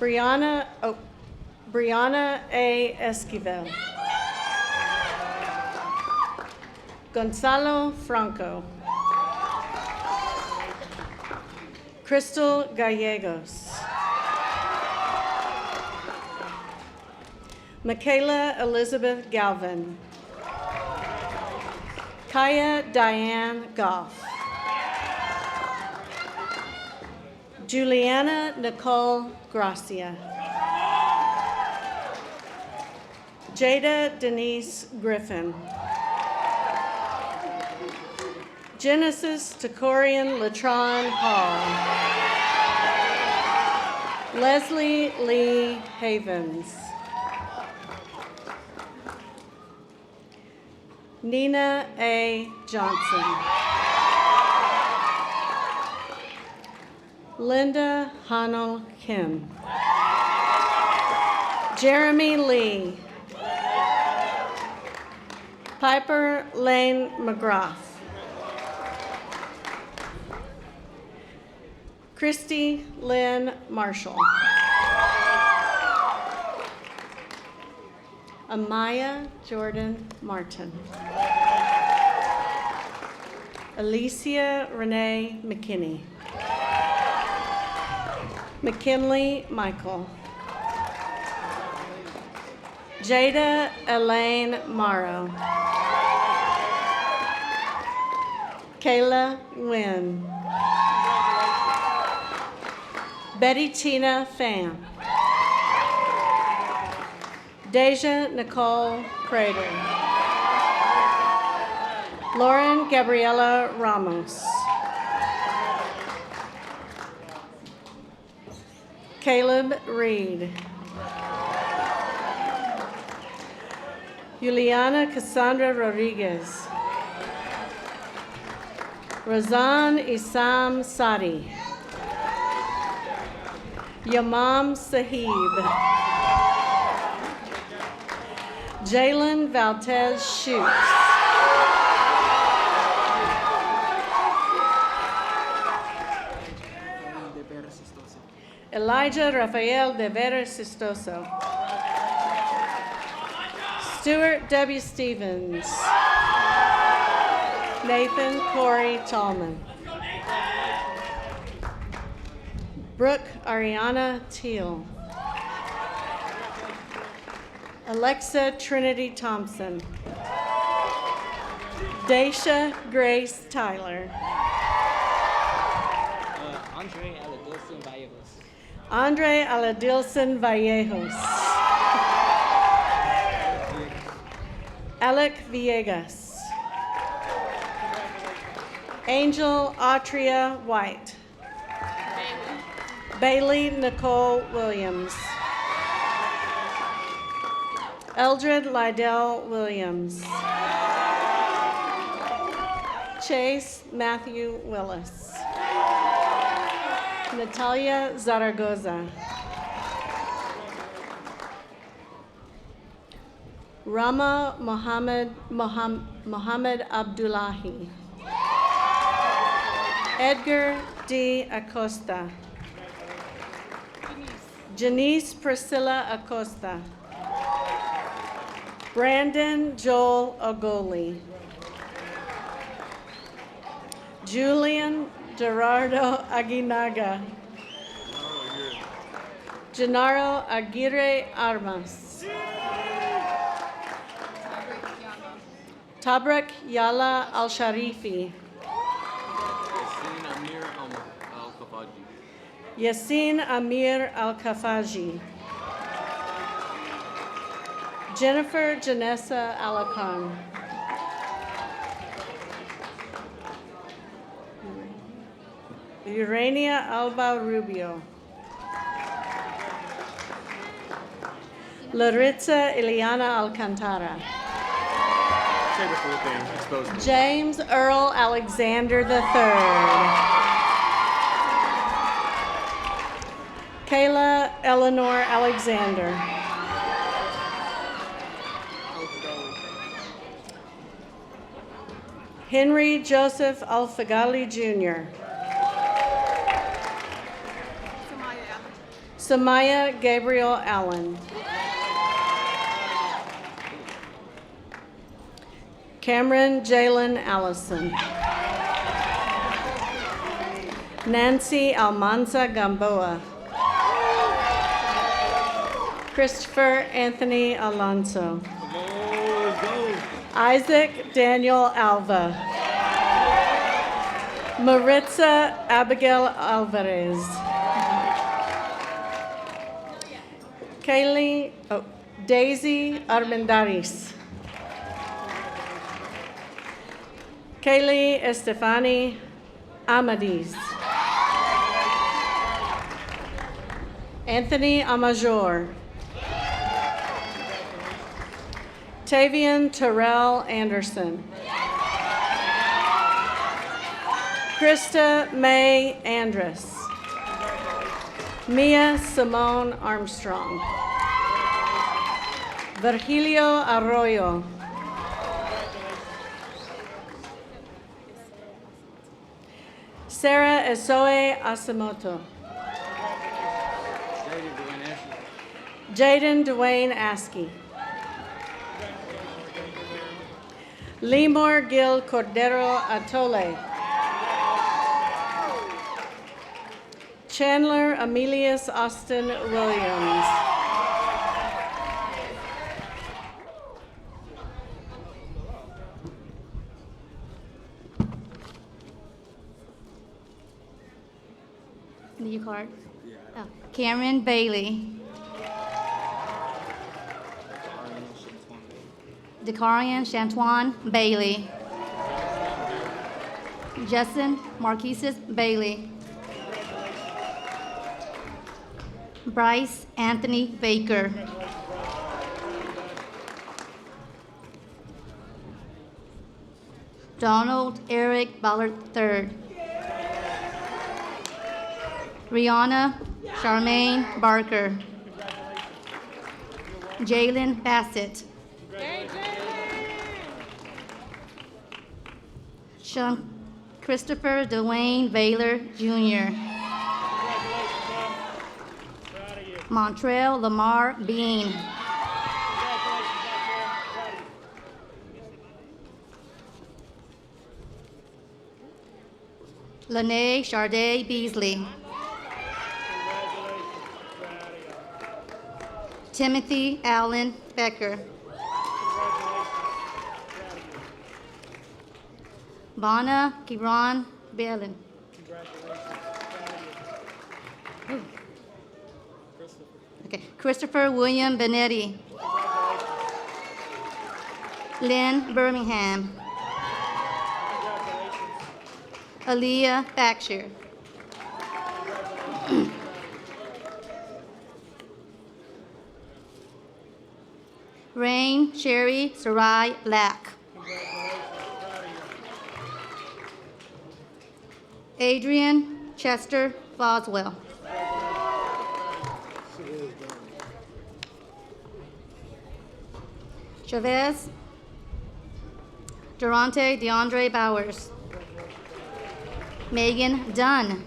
Speaker 1: Brianna A. Esquivel. Gonzalo Franco. Crystal Gallegos. Michaela Elizabeth Galvin. Kaya Diane Goff. Juliana Nicole Gracia. Jada Denise Griffin. Genesis Takorian Latron Hall. Leslie Lee Havens. Nina A. Johnson. Linda Hanel Kim. Jeremy Lee. Piper Lane McGrath. Christy Lynn Marshall. Amaya Jordan Martin. Alicia Renee McKinney. McKinley Michael. Jada Elaine Morrow. Kayla Wynn. Betty Tina Pham. Deja Nicole Prater. Lauren Gabriela Ramos. Caleb Reed. Juliana Cassandra Rodriguez. Razan Isam Sadi. Yamam Sahib. Jalen Valtez Schutz. Elijah Rafael de Vera Sistoso. Stuart W. Stevens. Nathan Corey Tallman. Brooke Ariana Teal. Alexa Trinity Thompson. Daisha Grace Tyler.
Speaker 2: Andre Aladilson Vallejos.
Speaker 1: Andre Aladilson Vallejos. Alec Villegas. Angel Atria White. Bailey Nicole Williams. Eldred Lydell Williams. Chase Matthew Willis. Natalia Zaragoza. Rama Mohammed Abdullahi. Edgar D. Acosta. Janice Priscilla Acosta. Brandon Joel Ogoli. Julian Gerardo Aguinaga. Gennaro Aguirre Armas. Tabrak Yala Al-Sharifi. Yasin Amir Al-Kafaji. Jennifer Janessa Alakan. Urania Alba Rubio. Laritza Ileana Alcantara.
Speaker 3: Say the full thing. Expose me.
Speaker 1: James Earl Alexander III. Kayla Eleanor Alexander. Henry Joseph Alfagali Jr. Samaya Gabriel Allen. Cameron Jalen Allison. Nancy Almanza Gamboa. Christopher Anthony Alonso. Isaac Daniel Alva. Maritza Abigail Alvarez. Daisy Armendaris. Kaylee Estefani Amadis. Anthony Amajor. Tavian Terrell Anderson. Krista May Andrus. Mia Simone Armstrong. Virgilio Arroyo. Sarah Esoe Asamoto. Jaden Dwayne Askey. Lemore Gil Cordero Atole. Chandler Emilius Austin Williams.
Speaker 4: Need your card? Oh. Cameron Bailey. Decarian Chantuan Bailey. Justin Marquises Bailey. Bryce Anthony Baker. Donald Eric Ballard III. Rihanna Charmaine Barker. Jalen Bassett. Sean Christopher Dwayne Baylor Jr. Montrell Lamar Bean. Lene Charday Beasley. Timothy Allen Becker. Bana Kibran Belen. Okay, Christopher William Benetti. Lynn Birmingham. Aaliyah Backshire. Rain Sherry Sarai Black. Adrian Chester Boswell. Chavez. Durante DeAndre Bowers. Megan Dunn.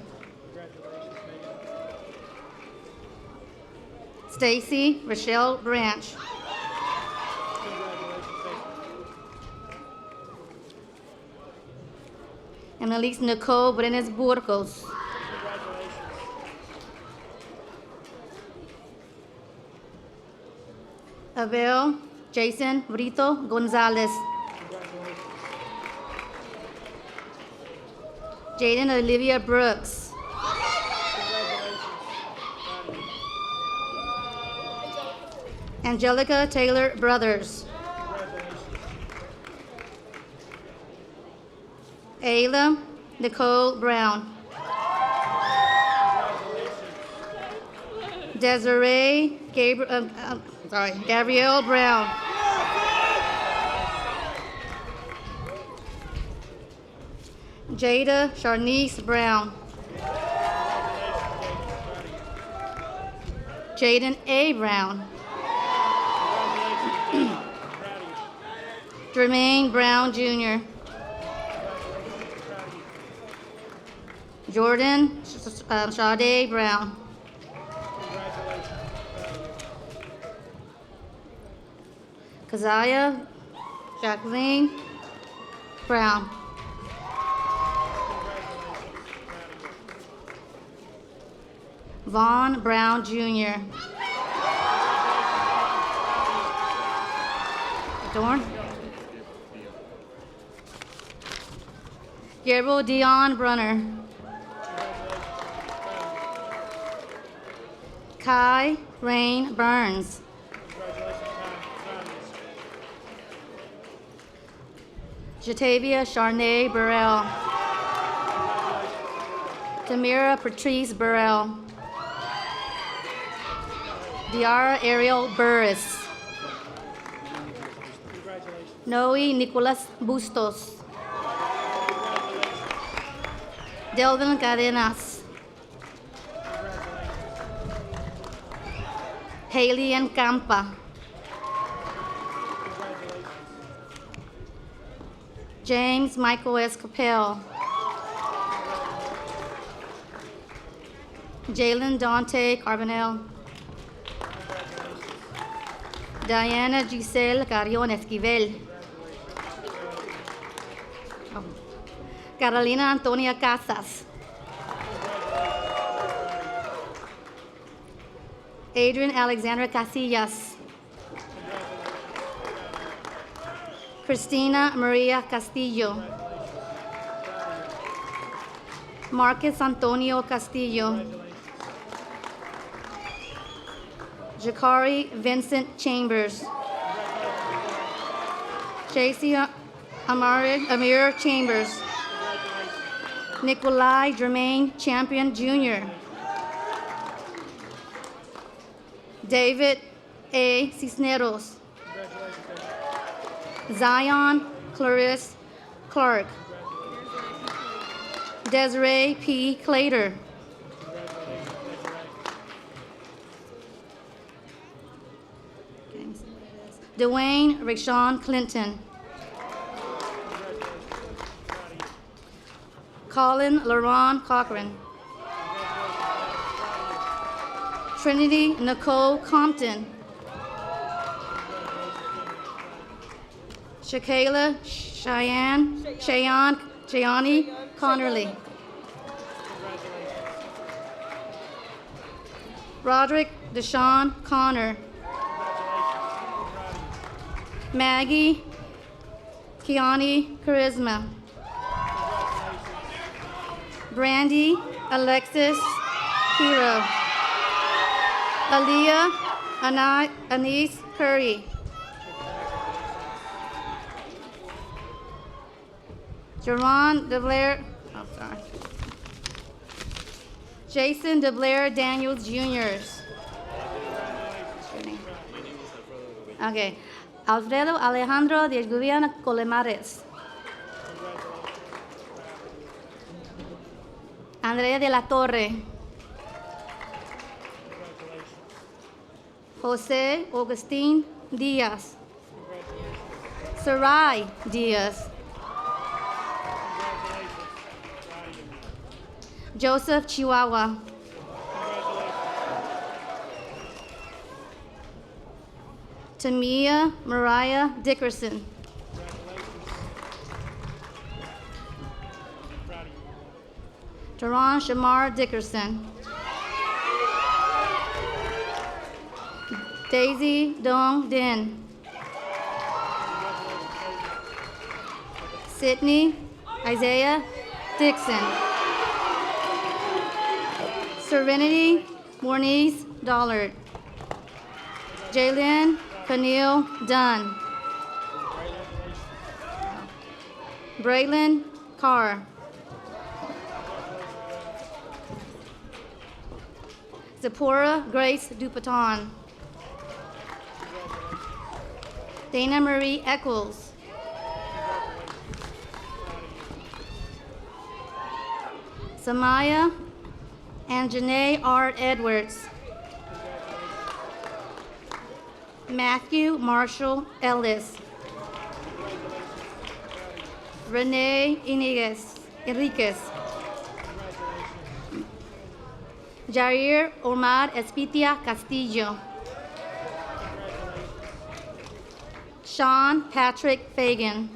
Speaker 4: Stacy Rochelle Branch. Annalise Nicole Brenes Burgos. Abel Jason Brito Gonzalez. Jaden Olivia Brooks. Angelica Taylor Brothers. Ayla Nicole Brown. Desiree Gabrielle Brown. Jada Sharnice Brown. Jaden A. Brown. Jermaine Brown Jr. Jordan Sade Brown. Keziah Jacqueline Brown. Vaughn Brown Jr. Dorn. Gabriel Dion Brunner. Kai Rain Burns. Jatavia Charnay Burrell. Tamira Patrice Burrell. Diara Ariel Burris. Noe Nicolas Bustos. Delvin Cadenas. Haley Encampa. James Michael S. Capel. Jalen Dante Carbonell. Diana Giselle Carrion Esquivel. Carolina Antonia Casas. Adrian Alexandra Casillas. Christina Maria Castillo. Marcus Antonio Castillo. Jakari Vincent Chambers. JC Amir Chambers. Nikolai Jermaine Champion Jr. David A. Cisneros. Zion Clarice Clark. Desiree P. Clater. Dwayne Rickshawn Clinton. Colin LaRon Cochran. Trinity Nicole Compton. Shakayla Cheyenne Connerly. Roderick Deshaun Connor. Maggie Kiani Charisma. Brandy Alexis Hero. Aaliyah Anise Curry. Jerron DeBlair, Jason DeBlair Daniels Jr. Okay. Alfredo Alejandro de Guviana Colemares. Andrea de la Torre. Jose Augustin Diaz. Sarai Diaz. Joseph Chihuahua. Tamia Mariah Dickerson. Teron Shamar Dickerson. Daisy Dong Din. Sydney Isaiah Dixon. Serenity Mornice Dollard. Jalen Peniel Dunn. Braylon Carr. Zipporah Grace Dupaton. Dana Marie Eccles. Samaya and Janae R. Edwards. Matthew Marshall Ellis. Renee Enriquez. Jair Omar Espitia Castillo. Sean Patrick Fagan.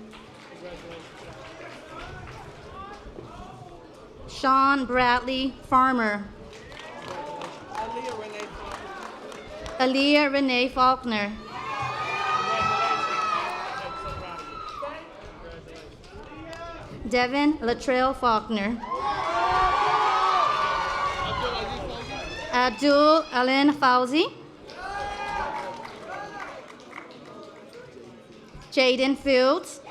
Speaker 4: Sean Bradley Farmer. Aaliyah Renee Faulkner. Devin Latrell Faulkner. Abdul Allen Fauzi. Jaden Fields.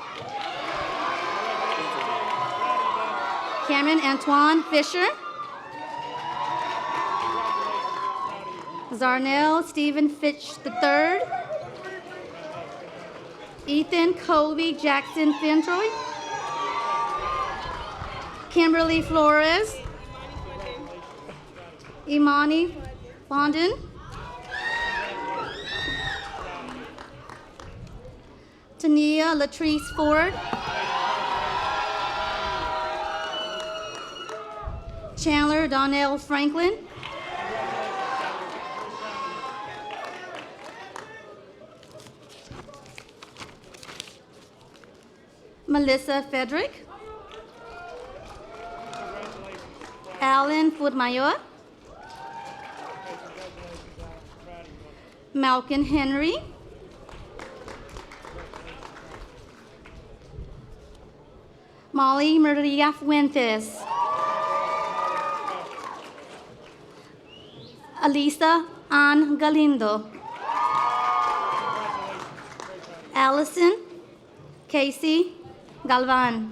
Speaker 4: Cameron Antoine Fisher. Zarnell Stephen Fitch III. Ethan Kobe Jackson Fintroy. Kimberly Flores. Imani Fondon. Tania Latrice Ford. Chandler Donnell Franklin. Melissa Frederick. Alan Footmayor. Malcolm Henry. Molly Maria Fuentes. Alisa Ann Galindo. Allison Casey Galvan.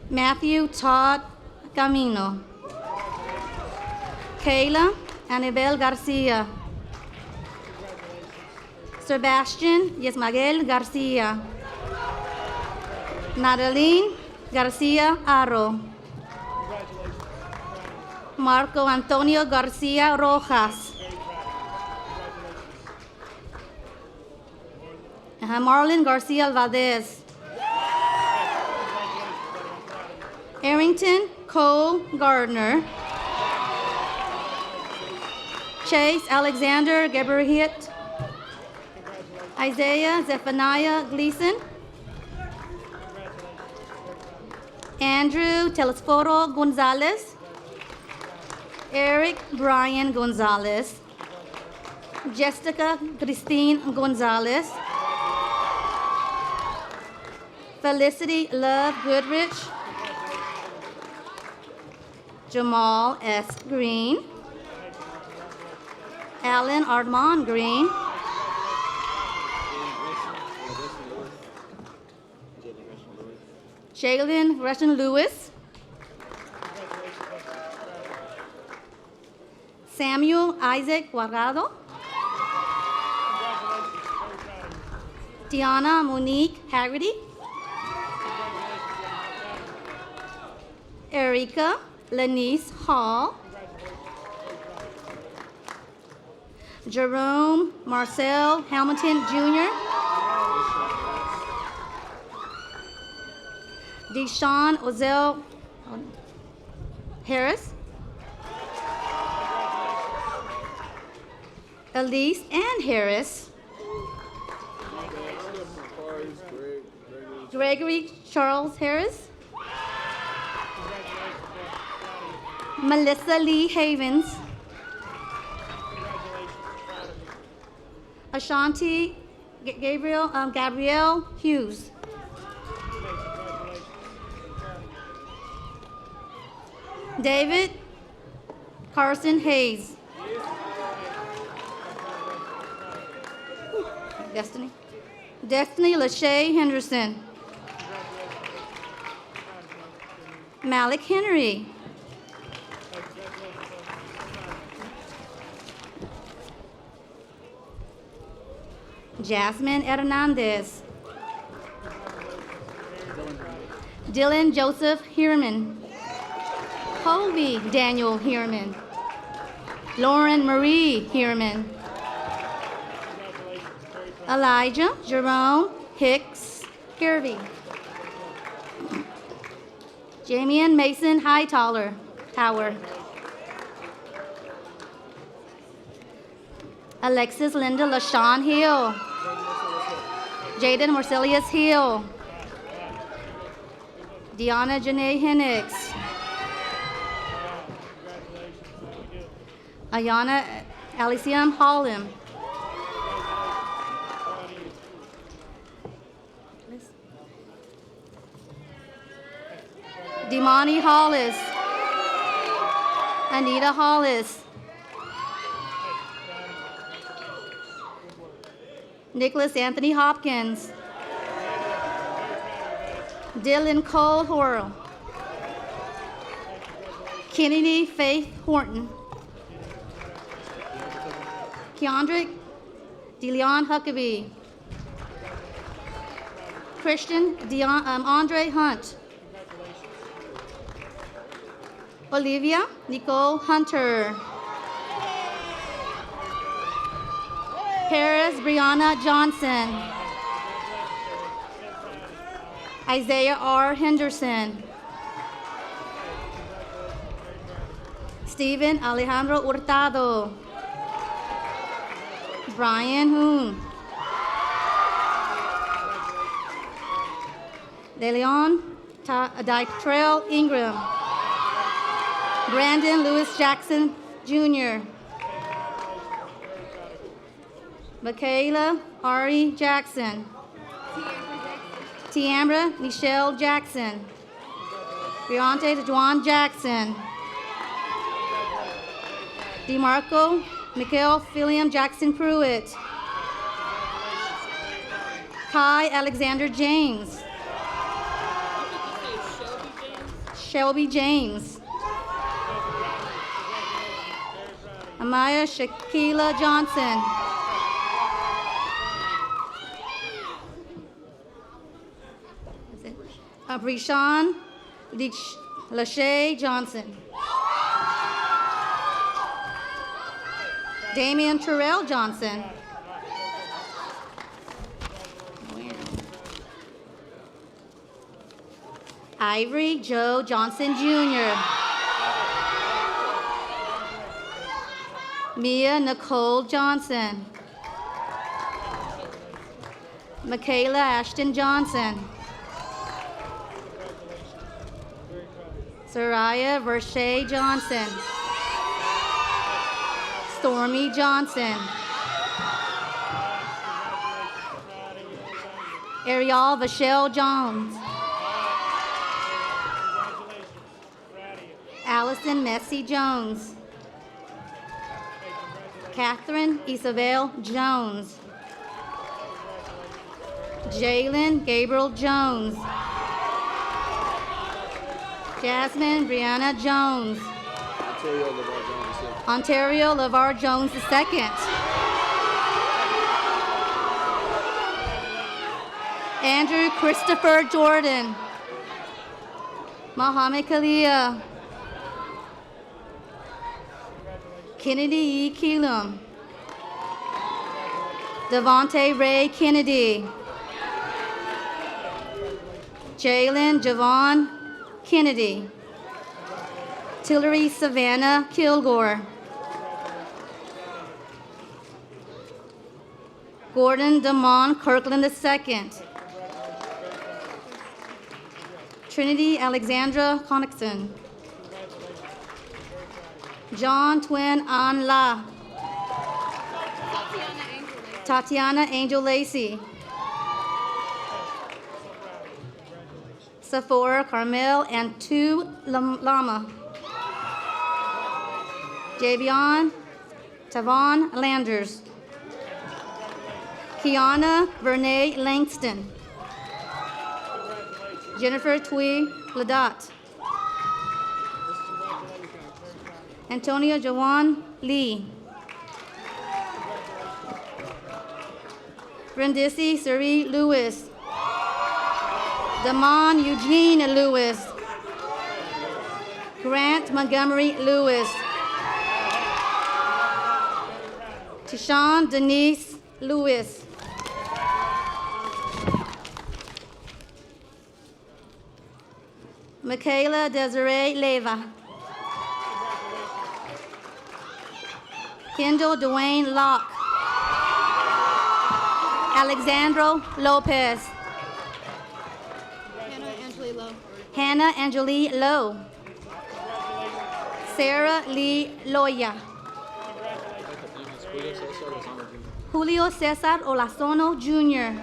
Speaker 4: Matthew Todd Camino. Kayla Anibel Garcia. Sebastian Yesmaguel Garcia. Nataline Garcia Aro. Marco Antonio Garcia Rojas. Marlon Garcia Valdez. Arrington Cole Gardner. Chase Alexander Geberhit. Isaiah Zephaniah Gleason. Andrew Telesforo Gonzalez. Eric Brian Gonzalez. Jessica Christine Gonzalez. Felicity Love Goodrich. Jamal S. Green. Alan Armand Green. Jalen Russian Lewis. Samuel Isaac Guardado. Tiana Monique Haggerty. Erica Lanice Hall. Jerome Marcel Hamilton Jr., Deshaun Ozell Harris, Elise Ann Harris, Gregory Charles Harris, Melissa Lee Havens, Ashanti Gabrielle Hughes, David Carson Hayes, Destiny Lachey Henderson, Malik Henry, Jasmine Hernandez, Dylan Joseph Hierman, Colby Daniel Hierman, Lauren Marie Hierman, Elijah Jerome Hicks Kirby, Jamian Mason Hightower, Alexis Linda LaShawn Hill, Jaden Marcelius Hill, Deanna Janae Hennix, Ayana Alicium Holland, Demani Hollis, Anita Hollis, Nicholas Anthony Hopkins, Dylan Cole Horrell, Kennedy Faith Horton, Keandrick DeLeon Huckabee, Christian Andre Hunt, Olivia Nicole Hunter, Paris Brianna Johnson, Isaiah R. Henderson, Stephen Alejandro Hurtado, Brian Hoon, DeLeon Dytrell Ingram, Brandon Lewis Jackson Jr., Michaela Ari Jackson, Tiambra Michelle Jackson, Briante DeJuan Jackson, DeMarco Mikhail Philium Jackson Pruitt, Kai Alexander James, Shelby James, Amaya Shaquila Johnson, Brishan Lachey Johnson, Damian Terrell Johnson, Ivory Joe Johnson Jr., Mia Nicole Johnson, Michaela Ashton Johnson, Soraya Vershay Johnson, Stormy Johnson, Ariel Vachelle Jones, Allison Messi Jones, Catherine Isabel Jones, Jalen Gabriel Jones, Jasmine Brianna Jones, Ontario LeVar Jones II, Andrew Christopher Jordan, Mohammed Kalia, Kennedy E. Keelam, Devontae Ray Kennedy. Jalen Javon Kennedy. Tillery Savannah Kilgore. Gordon Damon Kirkland II. Trinity Alexandra Connickson. John Twin An La. Tatiana Angel Lacey. Sephora Carmel and Tu Lama. Javion Tavon Landers. Kiana Vernay Langston. Jennifer Twee Ladat. Antonio Jawan Lee. Brindisi Suri Lewis. Damon Eugene Lewis. Grant Montgomery Lewis. Tishawn Denise Lewis. Michaela Desiree Leva. Kendall Dwayne Locke. Alexandro Lopez. Hannah Angelie Lowe. Sarah Lee Loya. Julio Cesar Olazono Jr.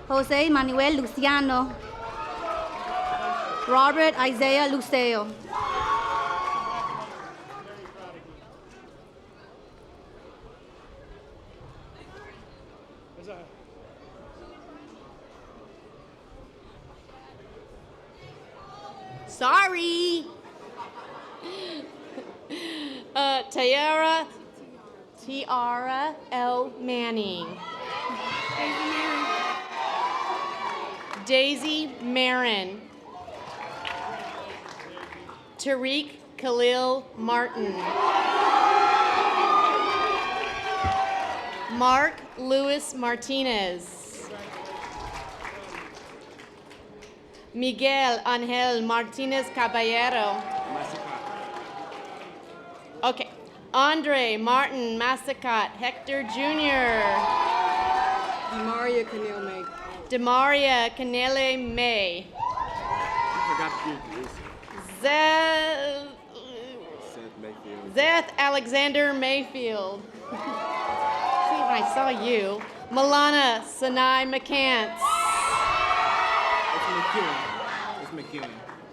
Speaker 4: Jose Manuel Luciano. Robert Isaiah Luceo.
Speaker 6: Sorry. Tiara L. Manning. Daisy Marin. Tariq Khalil Martin. Mark Luis Martinez. Miguel Angel Martinez Caballero. Okay. Andre Martin Massacott Hector Jr.
Speaker 11: Demaria Canele May.
Speaker 6: Demaria Canele May.
Speaker 3: I forgot to do this.
Speaker 6: Zeth Alexander Mayfield. See if I saw you. Milana Sinai McCants.
Speaker 3: It's McEwen.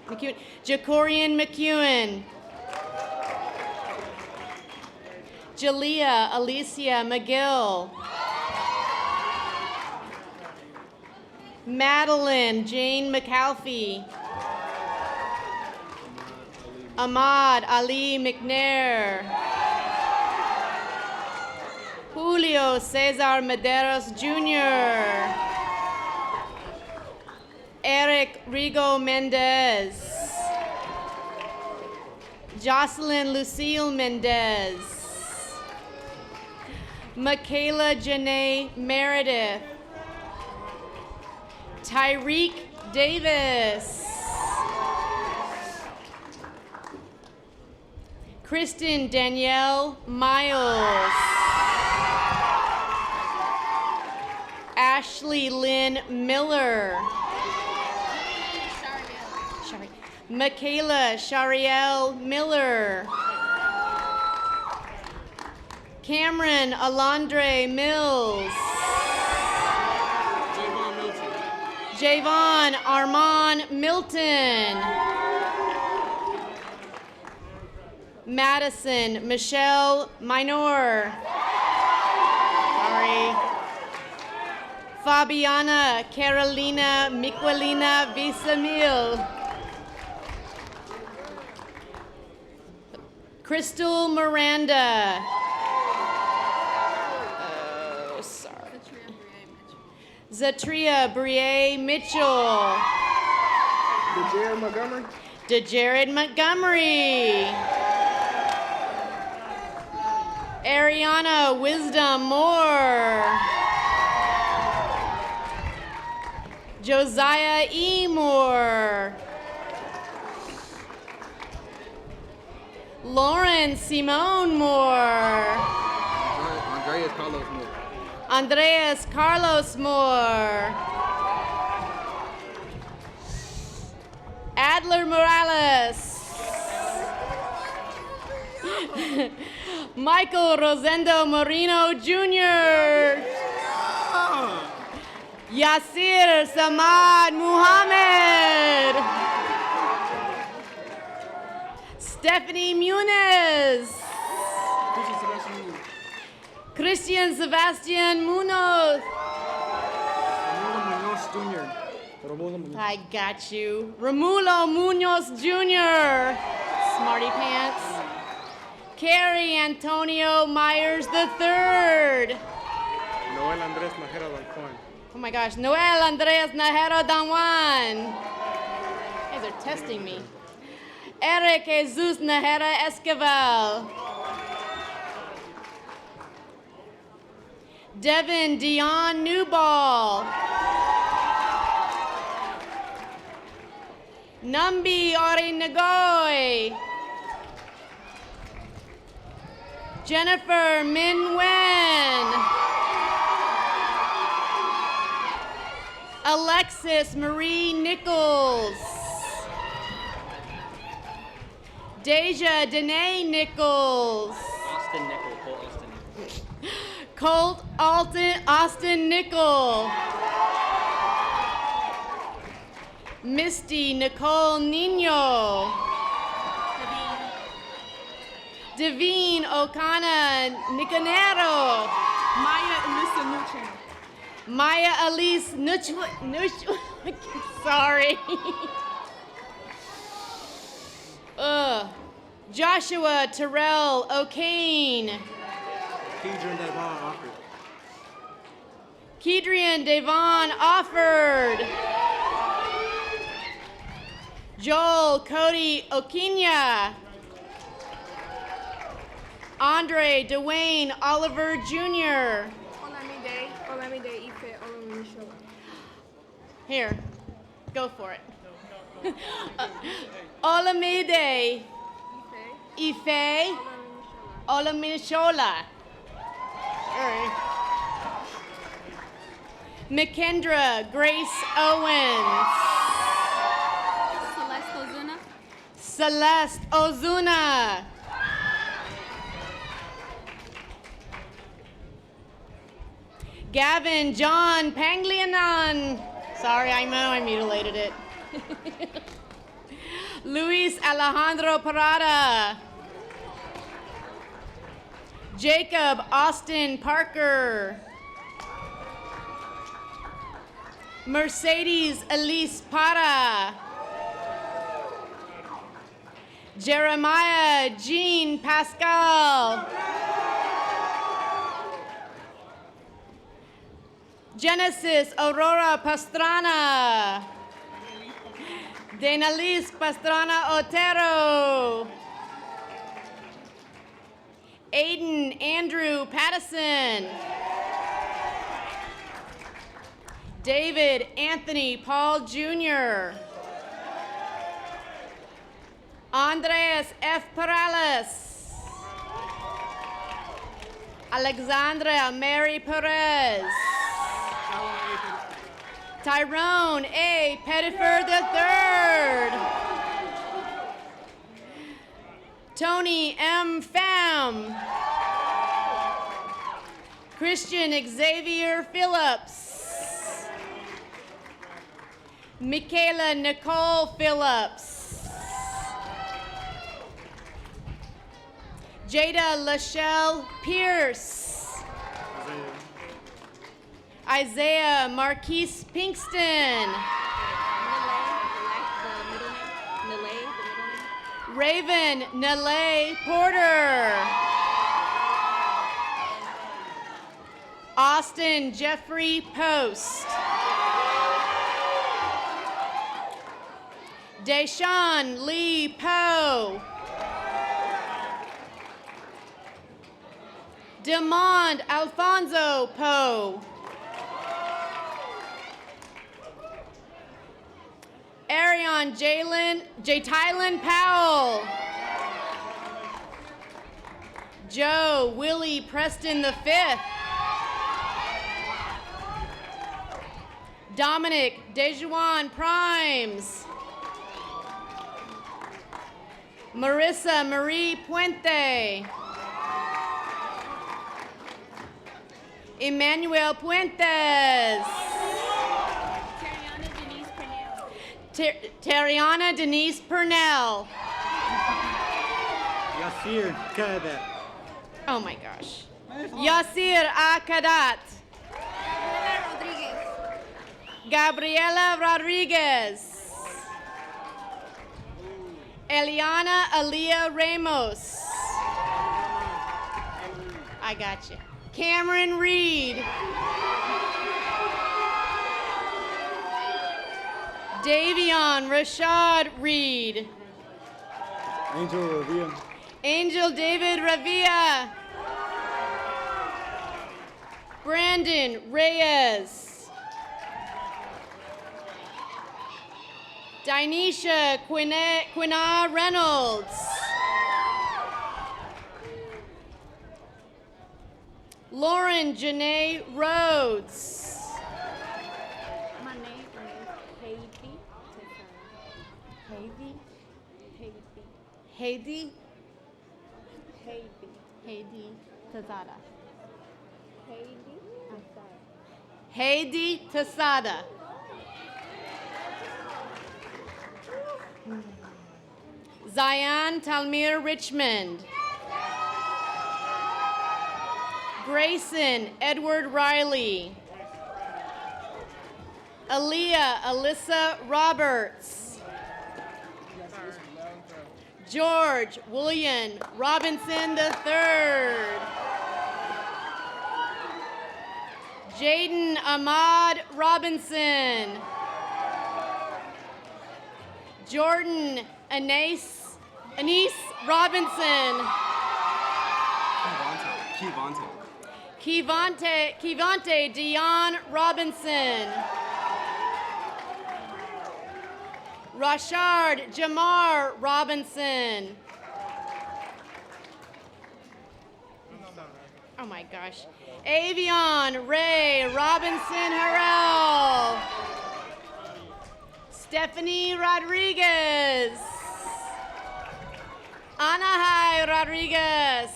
Speaker 6: McEwen. Jacorian McEwen. Jalea Alicia McGill. Madeline Jane McAlfee. Ahmad Ali McNair. Julio Cesar Medeiros Jr. Eric Rigo Mendez. Jocelyn Lucille Mendez. Michaela Janae Meredith. Tyreek Davis. Kristen Danielle Miles. Ashley Lynn Miller. Michaela Shariel Miller. Cameron Alondre Mills. Javon Armand Milton. Madison Michelle Minor. Sorry. Fabiana Carolina Miquelina Visamil. Crystal Miranda. Oh, sorry. Zatria Brie Mitchell.
Speaker 3: DeJared Montgomery.
Speaker 6: DeJared Montgomery. Ariana Wisdom Moore. Josiah E. Moore. Lauren Simone Moore.
Speaker 3: Andreas Carlos Moore.
Speaker 6: Andreas Carlos Moore. Adler Morales. Michael Rosendo Moreno Jr. Yasir Samad Muhammad. Stephanie Muniz. Christian Sebastian Munoz. I got you. Romulo Munoz Jr. Smarty Pants. Carrie Antonio Myers III.
Speaker 3: Noel Andres Najera Dalcoin.
Speaker 6: Oh my gosh, Noel Andres Najero Danwan. You guys are testing me. Eric Jesus Najera Esquivel. Devin Dion Newball. Nambi Ori Nagoy. Jennifer Min Wen. Alexis Marie Nichols. Deja Danae Nichols.
Speaker 2: Austin Nickel, Colt Austin.
Speaker 6: Colt Austin Nickel. Misty Nicole Nino. Devine Okana Nicanero.
Speaker 11: Maya Elisa Nuchin.
Speaker 6: Maya Elise Nuch. Sorry. Joshua Terrell O'Kane.
Speaker 3: Kedrian Devon Offord.
Speaker 6: Kedrian Devon Offord. Joel Cody Okinya. Andre Dwayne Oliver Jr.
Speaker 11: Olamide Ife Olomishola.
Speaker 6: Here, go for it. Olamide Ife Olamishola. All right. McKendra Grace Owens. Celeste Ozuna. Gavin John Panglianan. Sorry, I know I mutilated it. Luis Alejandro Parada. Jacob Austin Parker. Mercedes Elise Para. Jeremiah Jean Pascal. Genesis Aurora Pastrana. Denalice Pastrana Otero. Aiden Andrew Pattison. David Anthony Paul Jr. Andreas F. Perales. Alexandra Mary Perez. Tyrone A. Pettifer III. Tony M. Pham. Christian Xavier Phillips. Michaela Nicole Phillips. Jada Lachelle Pierce. Isaiah Marquise Pinkston. Raven Nalay Porter. Austin Jeffrey Post. Deshaun Lee Poe. Demond Alfonso Poe. Arion Jaytylen Powell. Joe Willie Preston V. Dominic Dejuan Primes. Marissa Marie Puente. Emmanuel Puentes. Tariana Denise Purnell.
Speaker 3: Yasir Kadat.
Speaker 6: Oh my gosh. Yasir Akadat. Gabriela Rodriguez. Eliana Alia Ramos. I got you. Cameron Reed. Davion Rashad Reed.
Speaker 3: Angel Revere.
Speaker 6: Angel David Ravia. Brandon Reyes. Dinesha Quina Reynolds. Lauren Janae Rhodes.
Speaker 8: My name is
Speaker 6: Heidi.
Speaker 8: Heidi Tazada.
Speaker 6: Heidi Tasada. Zion Talmir Richmond. Grayson Edward Riley. Aaliyah Alyssa Roberts. George William Robinson III. Jaden Ahmad Robinson. Jordan Anise Robinson. Kivante Dion Robinson. Rashard Jamar Robinson. Oh my gosh. Avion Ray Robinson Harrell. Stephanie Rodriguez. Anahai Rodriguez.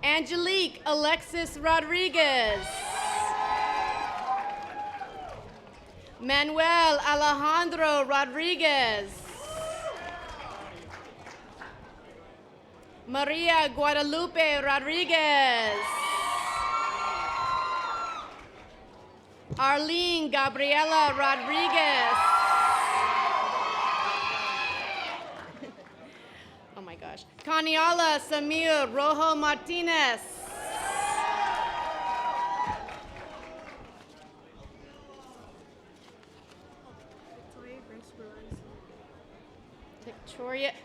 Speaker 6: Angelique Alexis Rodriguez. Manuel Alejandro Rodriguez. Maria Guadalupe Rodriguez. Arlene Gabriela Rodriguez. Oh my gosh. Kaniala Samir Rojo Martinez.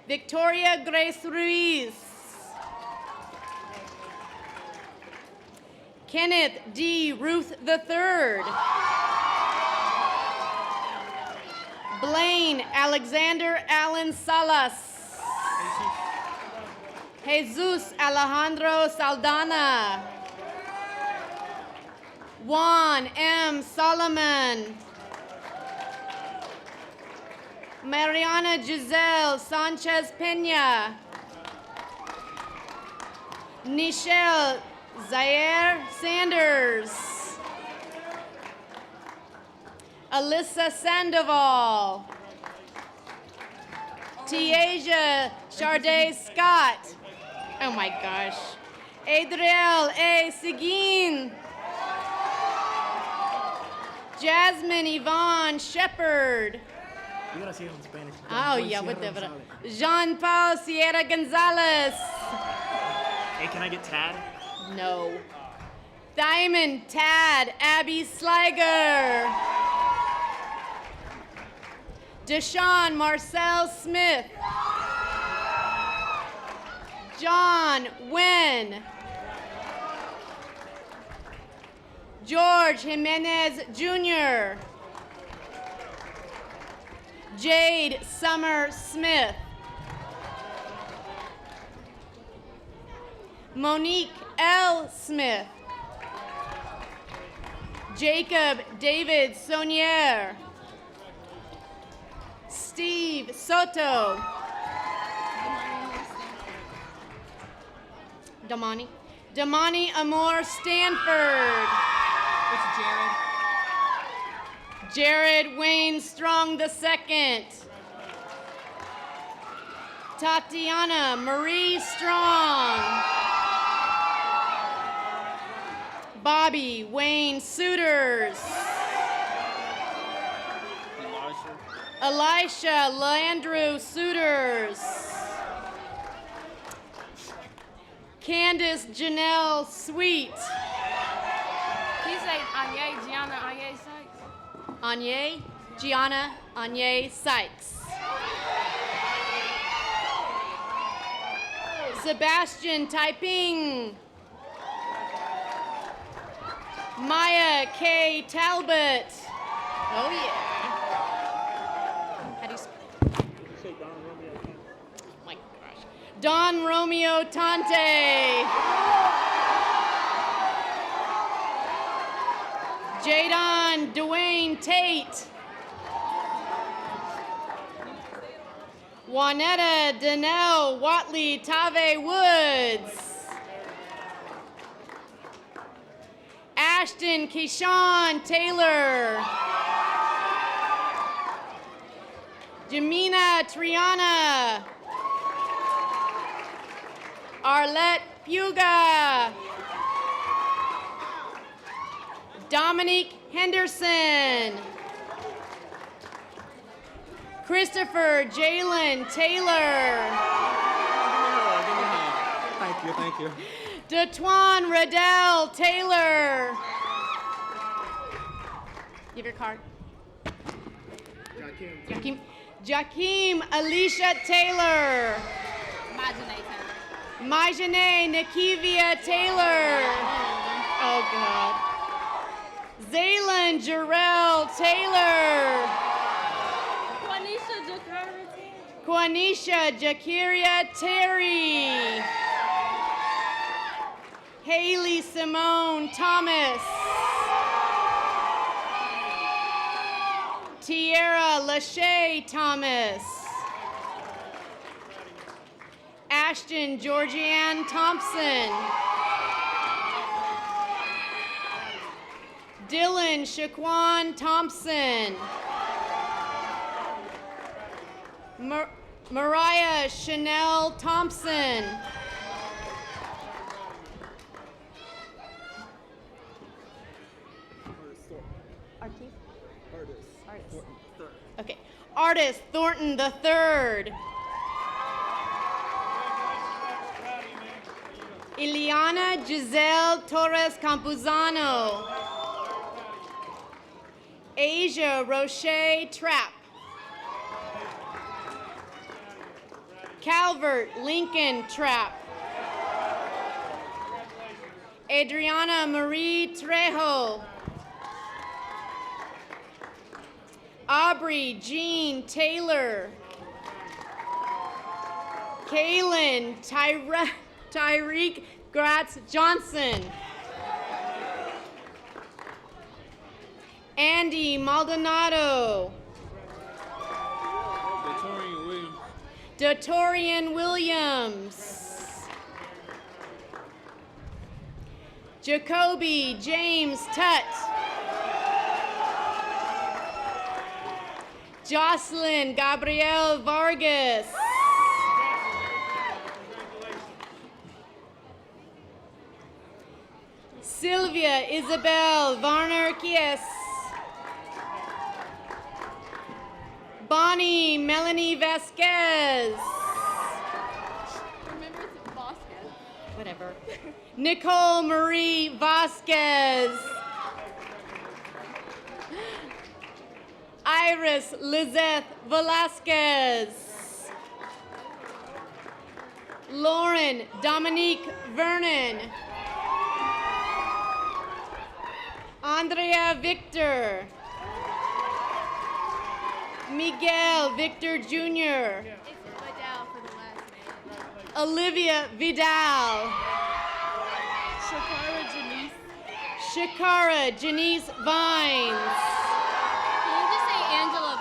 Speaker 6: Victoria Grace Ruiz. Kenneth D. Ruth III. Blaine Alexander Allen Salas. Jesus Alejandro Saldana. Juan M. Solomon. Mariana Giselle Sanchez Pena. Nichelle Zaire Sanders. Alyssa Sandoval. Tiaja Charday Scott. Oh my gosh. Adriel A. Seguin. Jasmine Yvonne Shepard.
Speaker 2: You gotta say it in Spanish.
Speaker 6: Oh, yeah, whatever. Jean Paul Sierra Gonzalez.
Speaker 2: Hey, can I get Tad?
Speaker 6: No. Diamond Tad Abby Sliger. Deshaun Marcel Smith. John Wynn. George Jimenez Jr. Jade Summer Smith. Monique L. Smith. Jacob David Saunier. Steve Soto. Damani Amor Stanford.
Speaker 14: It's Jared.
Speaker 6: Jared Wayne Strong II. Tatiana Marie Strong. Bobby Wayne Suiters. Elisha Landrew Suiters. Candace Janelle Sweet.
Speaker 15: Can you say Anye, Gianna, Anye Sykes?
Speaker 6: Anye, Gianna, Anye Sykes. Sebastian Taiping. Maya K. Talbot. Oh, yeah. How do you oh, my gosh. Don Romeo Tante. Jadon Dwayne Tate. Juanetta Danelle Watley Tave Woods. Ashton Keyshawn Taylor. Jamina Triana. Arlette Puga. Dominique Henderson. Christopher Jalen Taylor.
Speaker 3: Thank you.
Speaker 6: DeTwan Riddell Taylor. Give your card. Jakeem Alicia Taylor. Majane Nikivia Taylor. Oh, God. Zaylin Jarrell Taylor. Quanisha Jakiria Terry. Haley Simone Thomas. Tierra Lachey Thomas. Ashton Georgianne Thompson. Dylan Shaquan Thompson. Mariah Chanel Thompson. Okay. Artist Thornton III. Ileana Giselle Torres Campuzano. Asia Roche Trapp. Calvert Lincoln Trapp. Adriana Marie Trejo. Aubrey Jean Taylor. Kaylin Tyreek Gratz Johnson. Andy Maldonado. Datorian Williams. Jacoby James Tutt. Jocelyn Gabrielle Vargas. Sylvia Isabel Varner Kies. Bonnie Melanie Vasquez.
Speaker 14: Remember, it's Vasquez.
Speaker 6: Whatever. Nicole Marie Vasquez. Iris Lizeth Velasquez. Lauren Dominique Vernon. Andrea Victor. Miguel Victor Jr. Olivia Vidal. Shakara Janice Vines.
Speaker 8: Can you just say Angela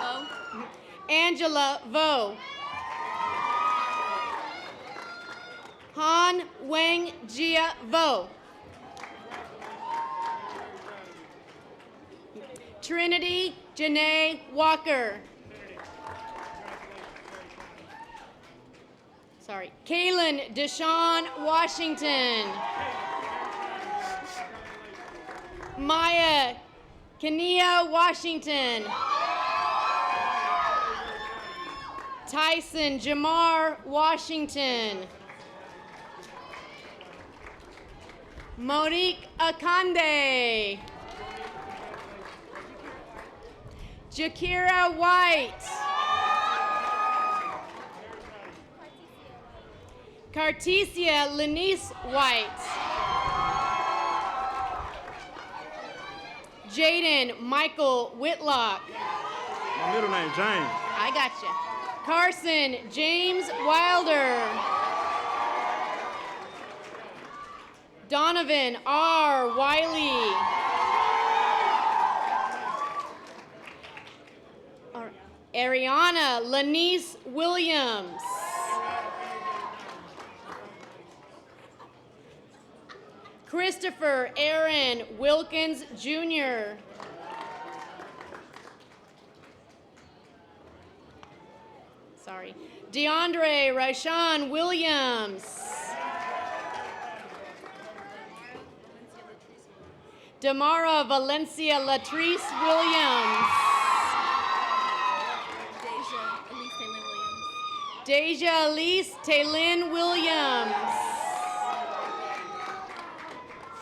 Speaker 8: Vo?
Speaker 6: Angela Vo. Han Wang Jia Vo. Trinity Janae Walker. Sorry. Kaylin Deshawn Washington. Maya Kenia Washington. Tyson Jamar Washington. Monique Akande. Jakira White. Cartesia Lenice White. Jaden Michael Whitlock.
Speaker 3: My middle name, James.
Speaker 6: I gotcha. Carson James Wilder. Donovan R. Wiley. Ariana Lanice Williams. Christopher Aaron Wilkins Jr. Sorry. DeAndre Rashawn Williams. Damara Valencia Latrice Williams. Deja Elise Taylin Williams.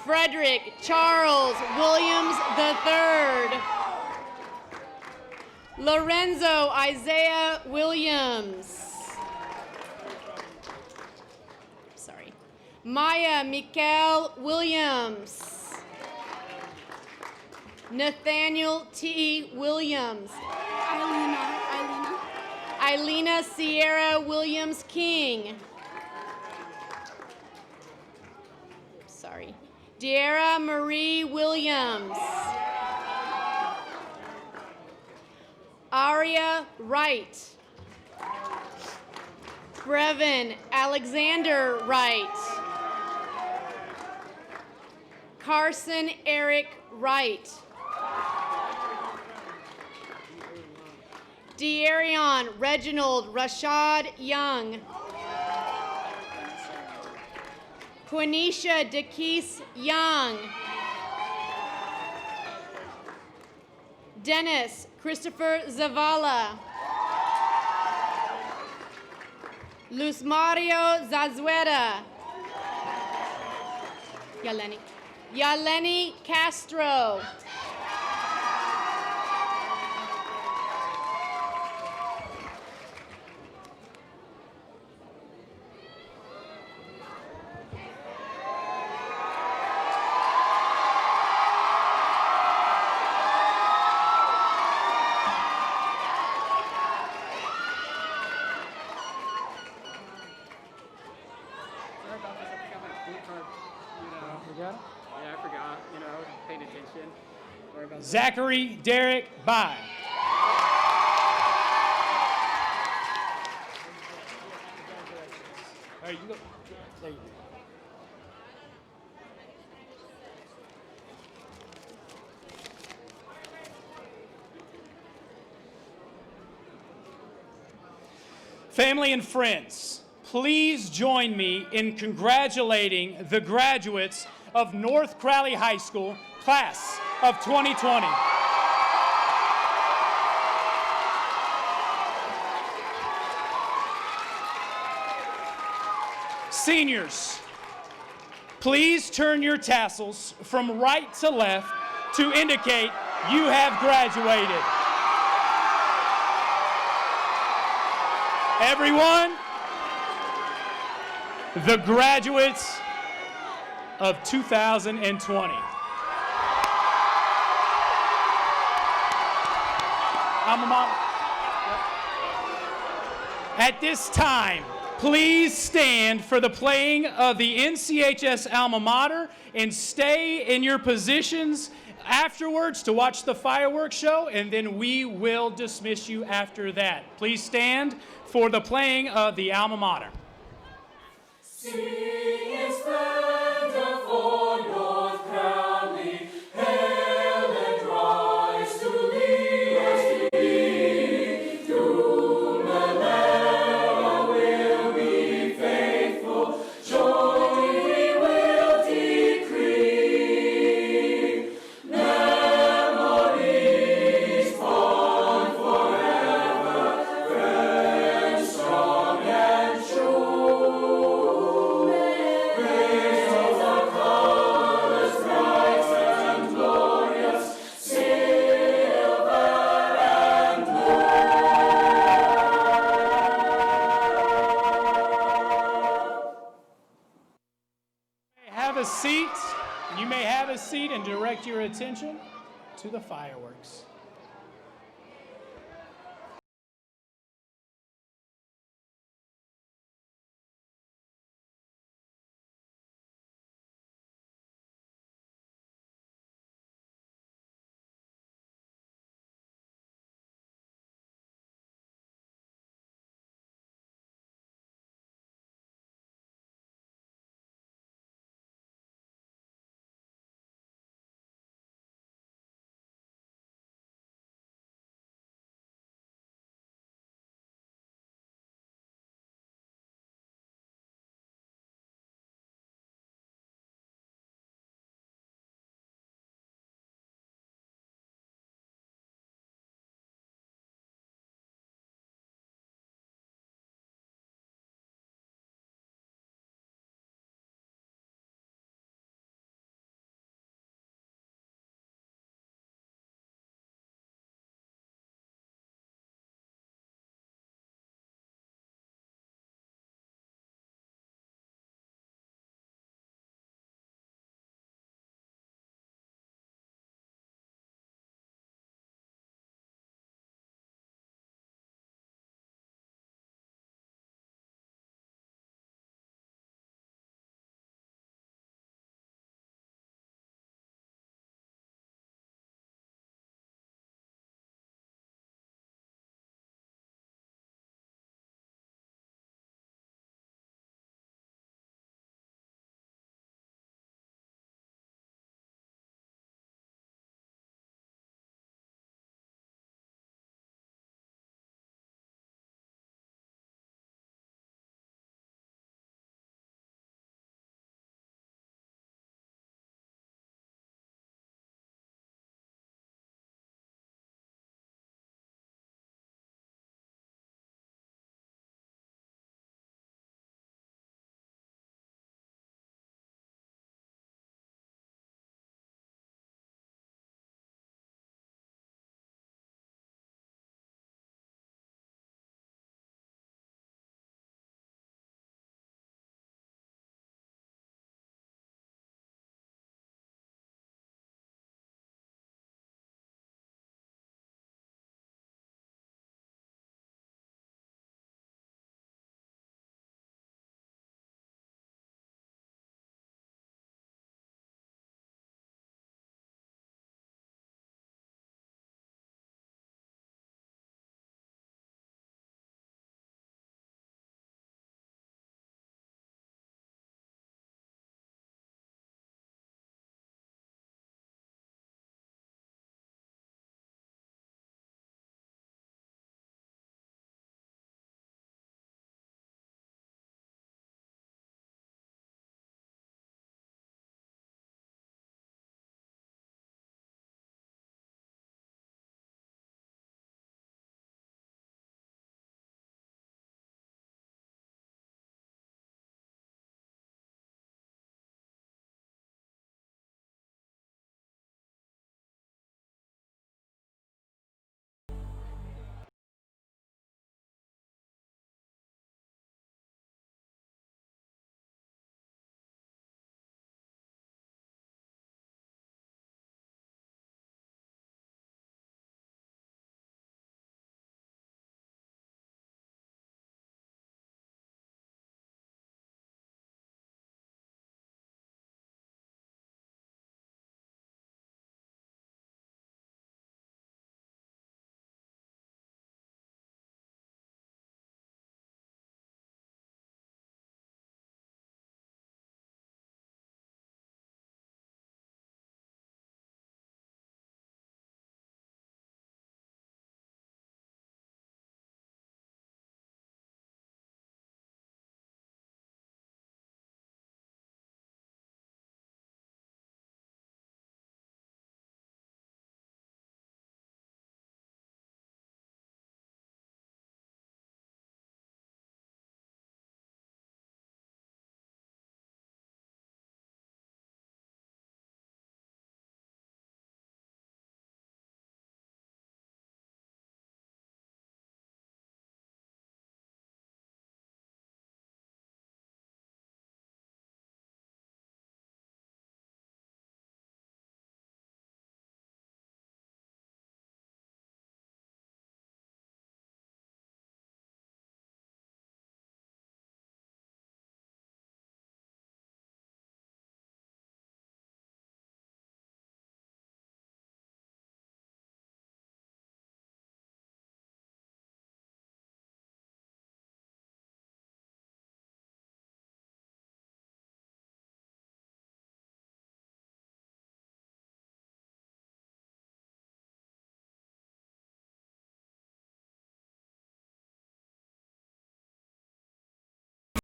Speaker 6: Frederick Charles Williams III. Lorenzo Isaiah Williams. Sorry. Maya Mikael Williams. Nathaniel T. Williams. Eilena Sierra Williams King. Sorry. Deara Marie Williams. Aria Wright. Brevin Alexander Wright. Carson Eric Wright. Dearion Reginald Rashad Young. Quenisha DeKeese Young. Dennis Christopher Zavala. Luz Mario Zazueta. Yaleni Castro.
Speaker 5: Yeah, I forgot, paying attention.
Speaker 13: Zachary Derek Bye. All right, you go. There you go. Family and friends, please join me in congratulating the graduates of North Crowley High School, class of 2020. Seniors, please turn your tassels from right to left to indicate you have graduated. the graduates of 2020. Alma mater. At this time, please stand for the playing of the NCHS Alma Mater and stay in your positions afterwards to watch the fireworks show, and then we will dismiss you after that. Please stand for the playing of the Alma Mater.
Speaker 9: Sing in splendor for North Crowley, hail and rise to lead, through millennia will be faithful, joy we will decree, memories born forever, friends strong and true.
Speaker 13: You may have a seat and direct your attention to the fireworks.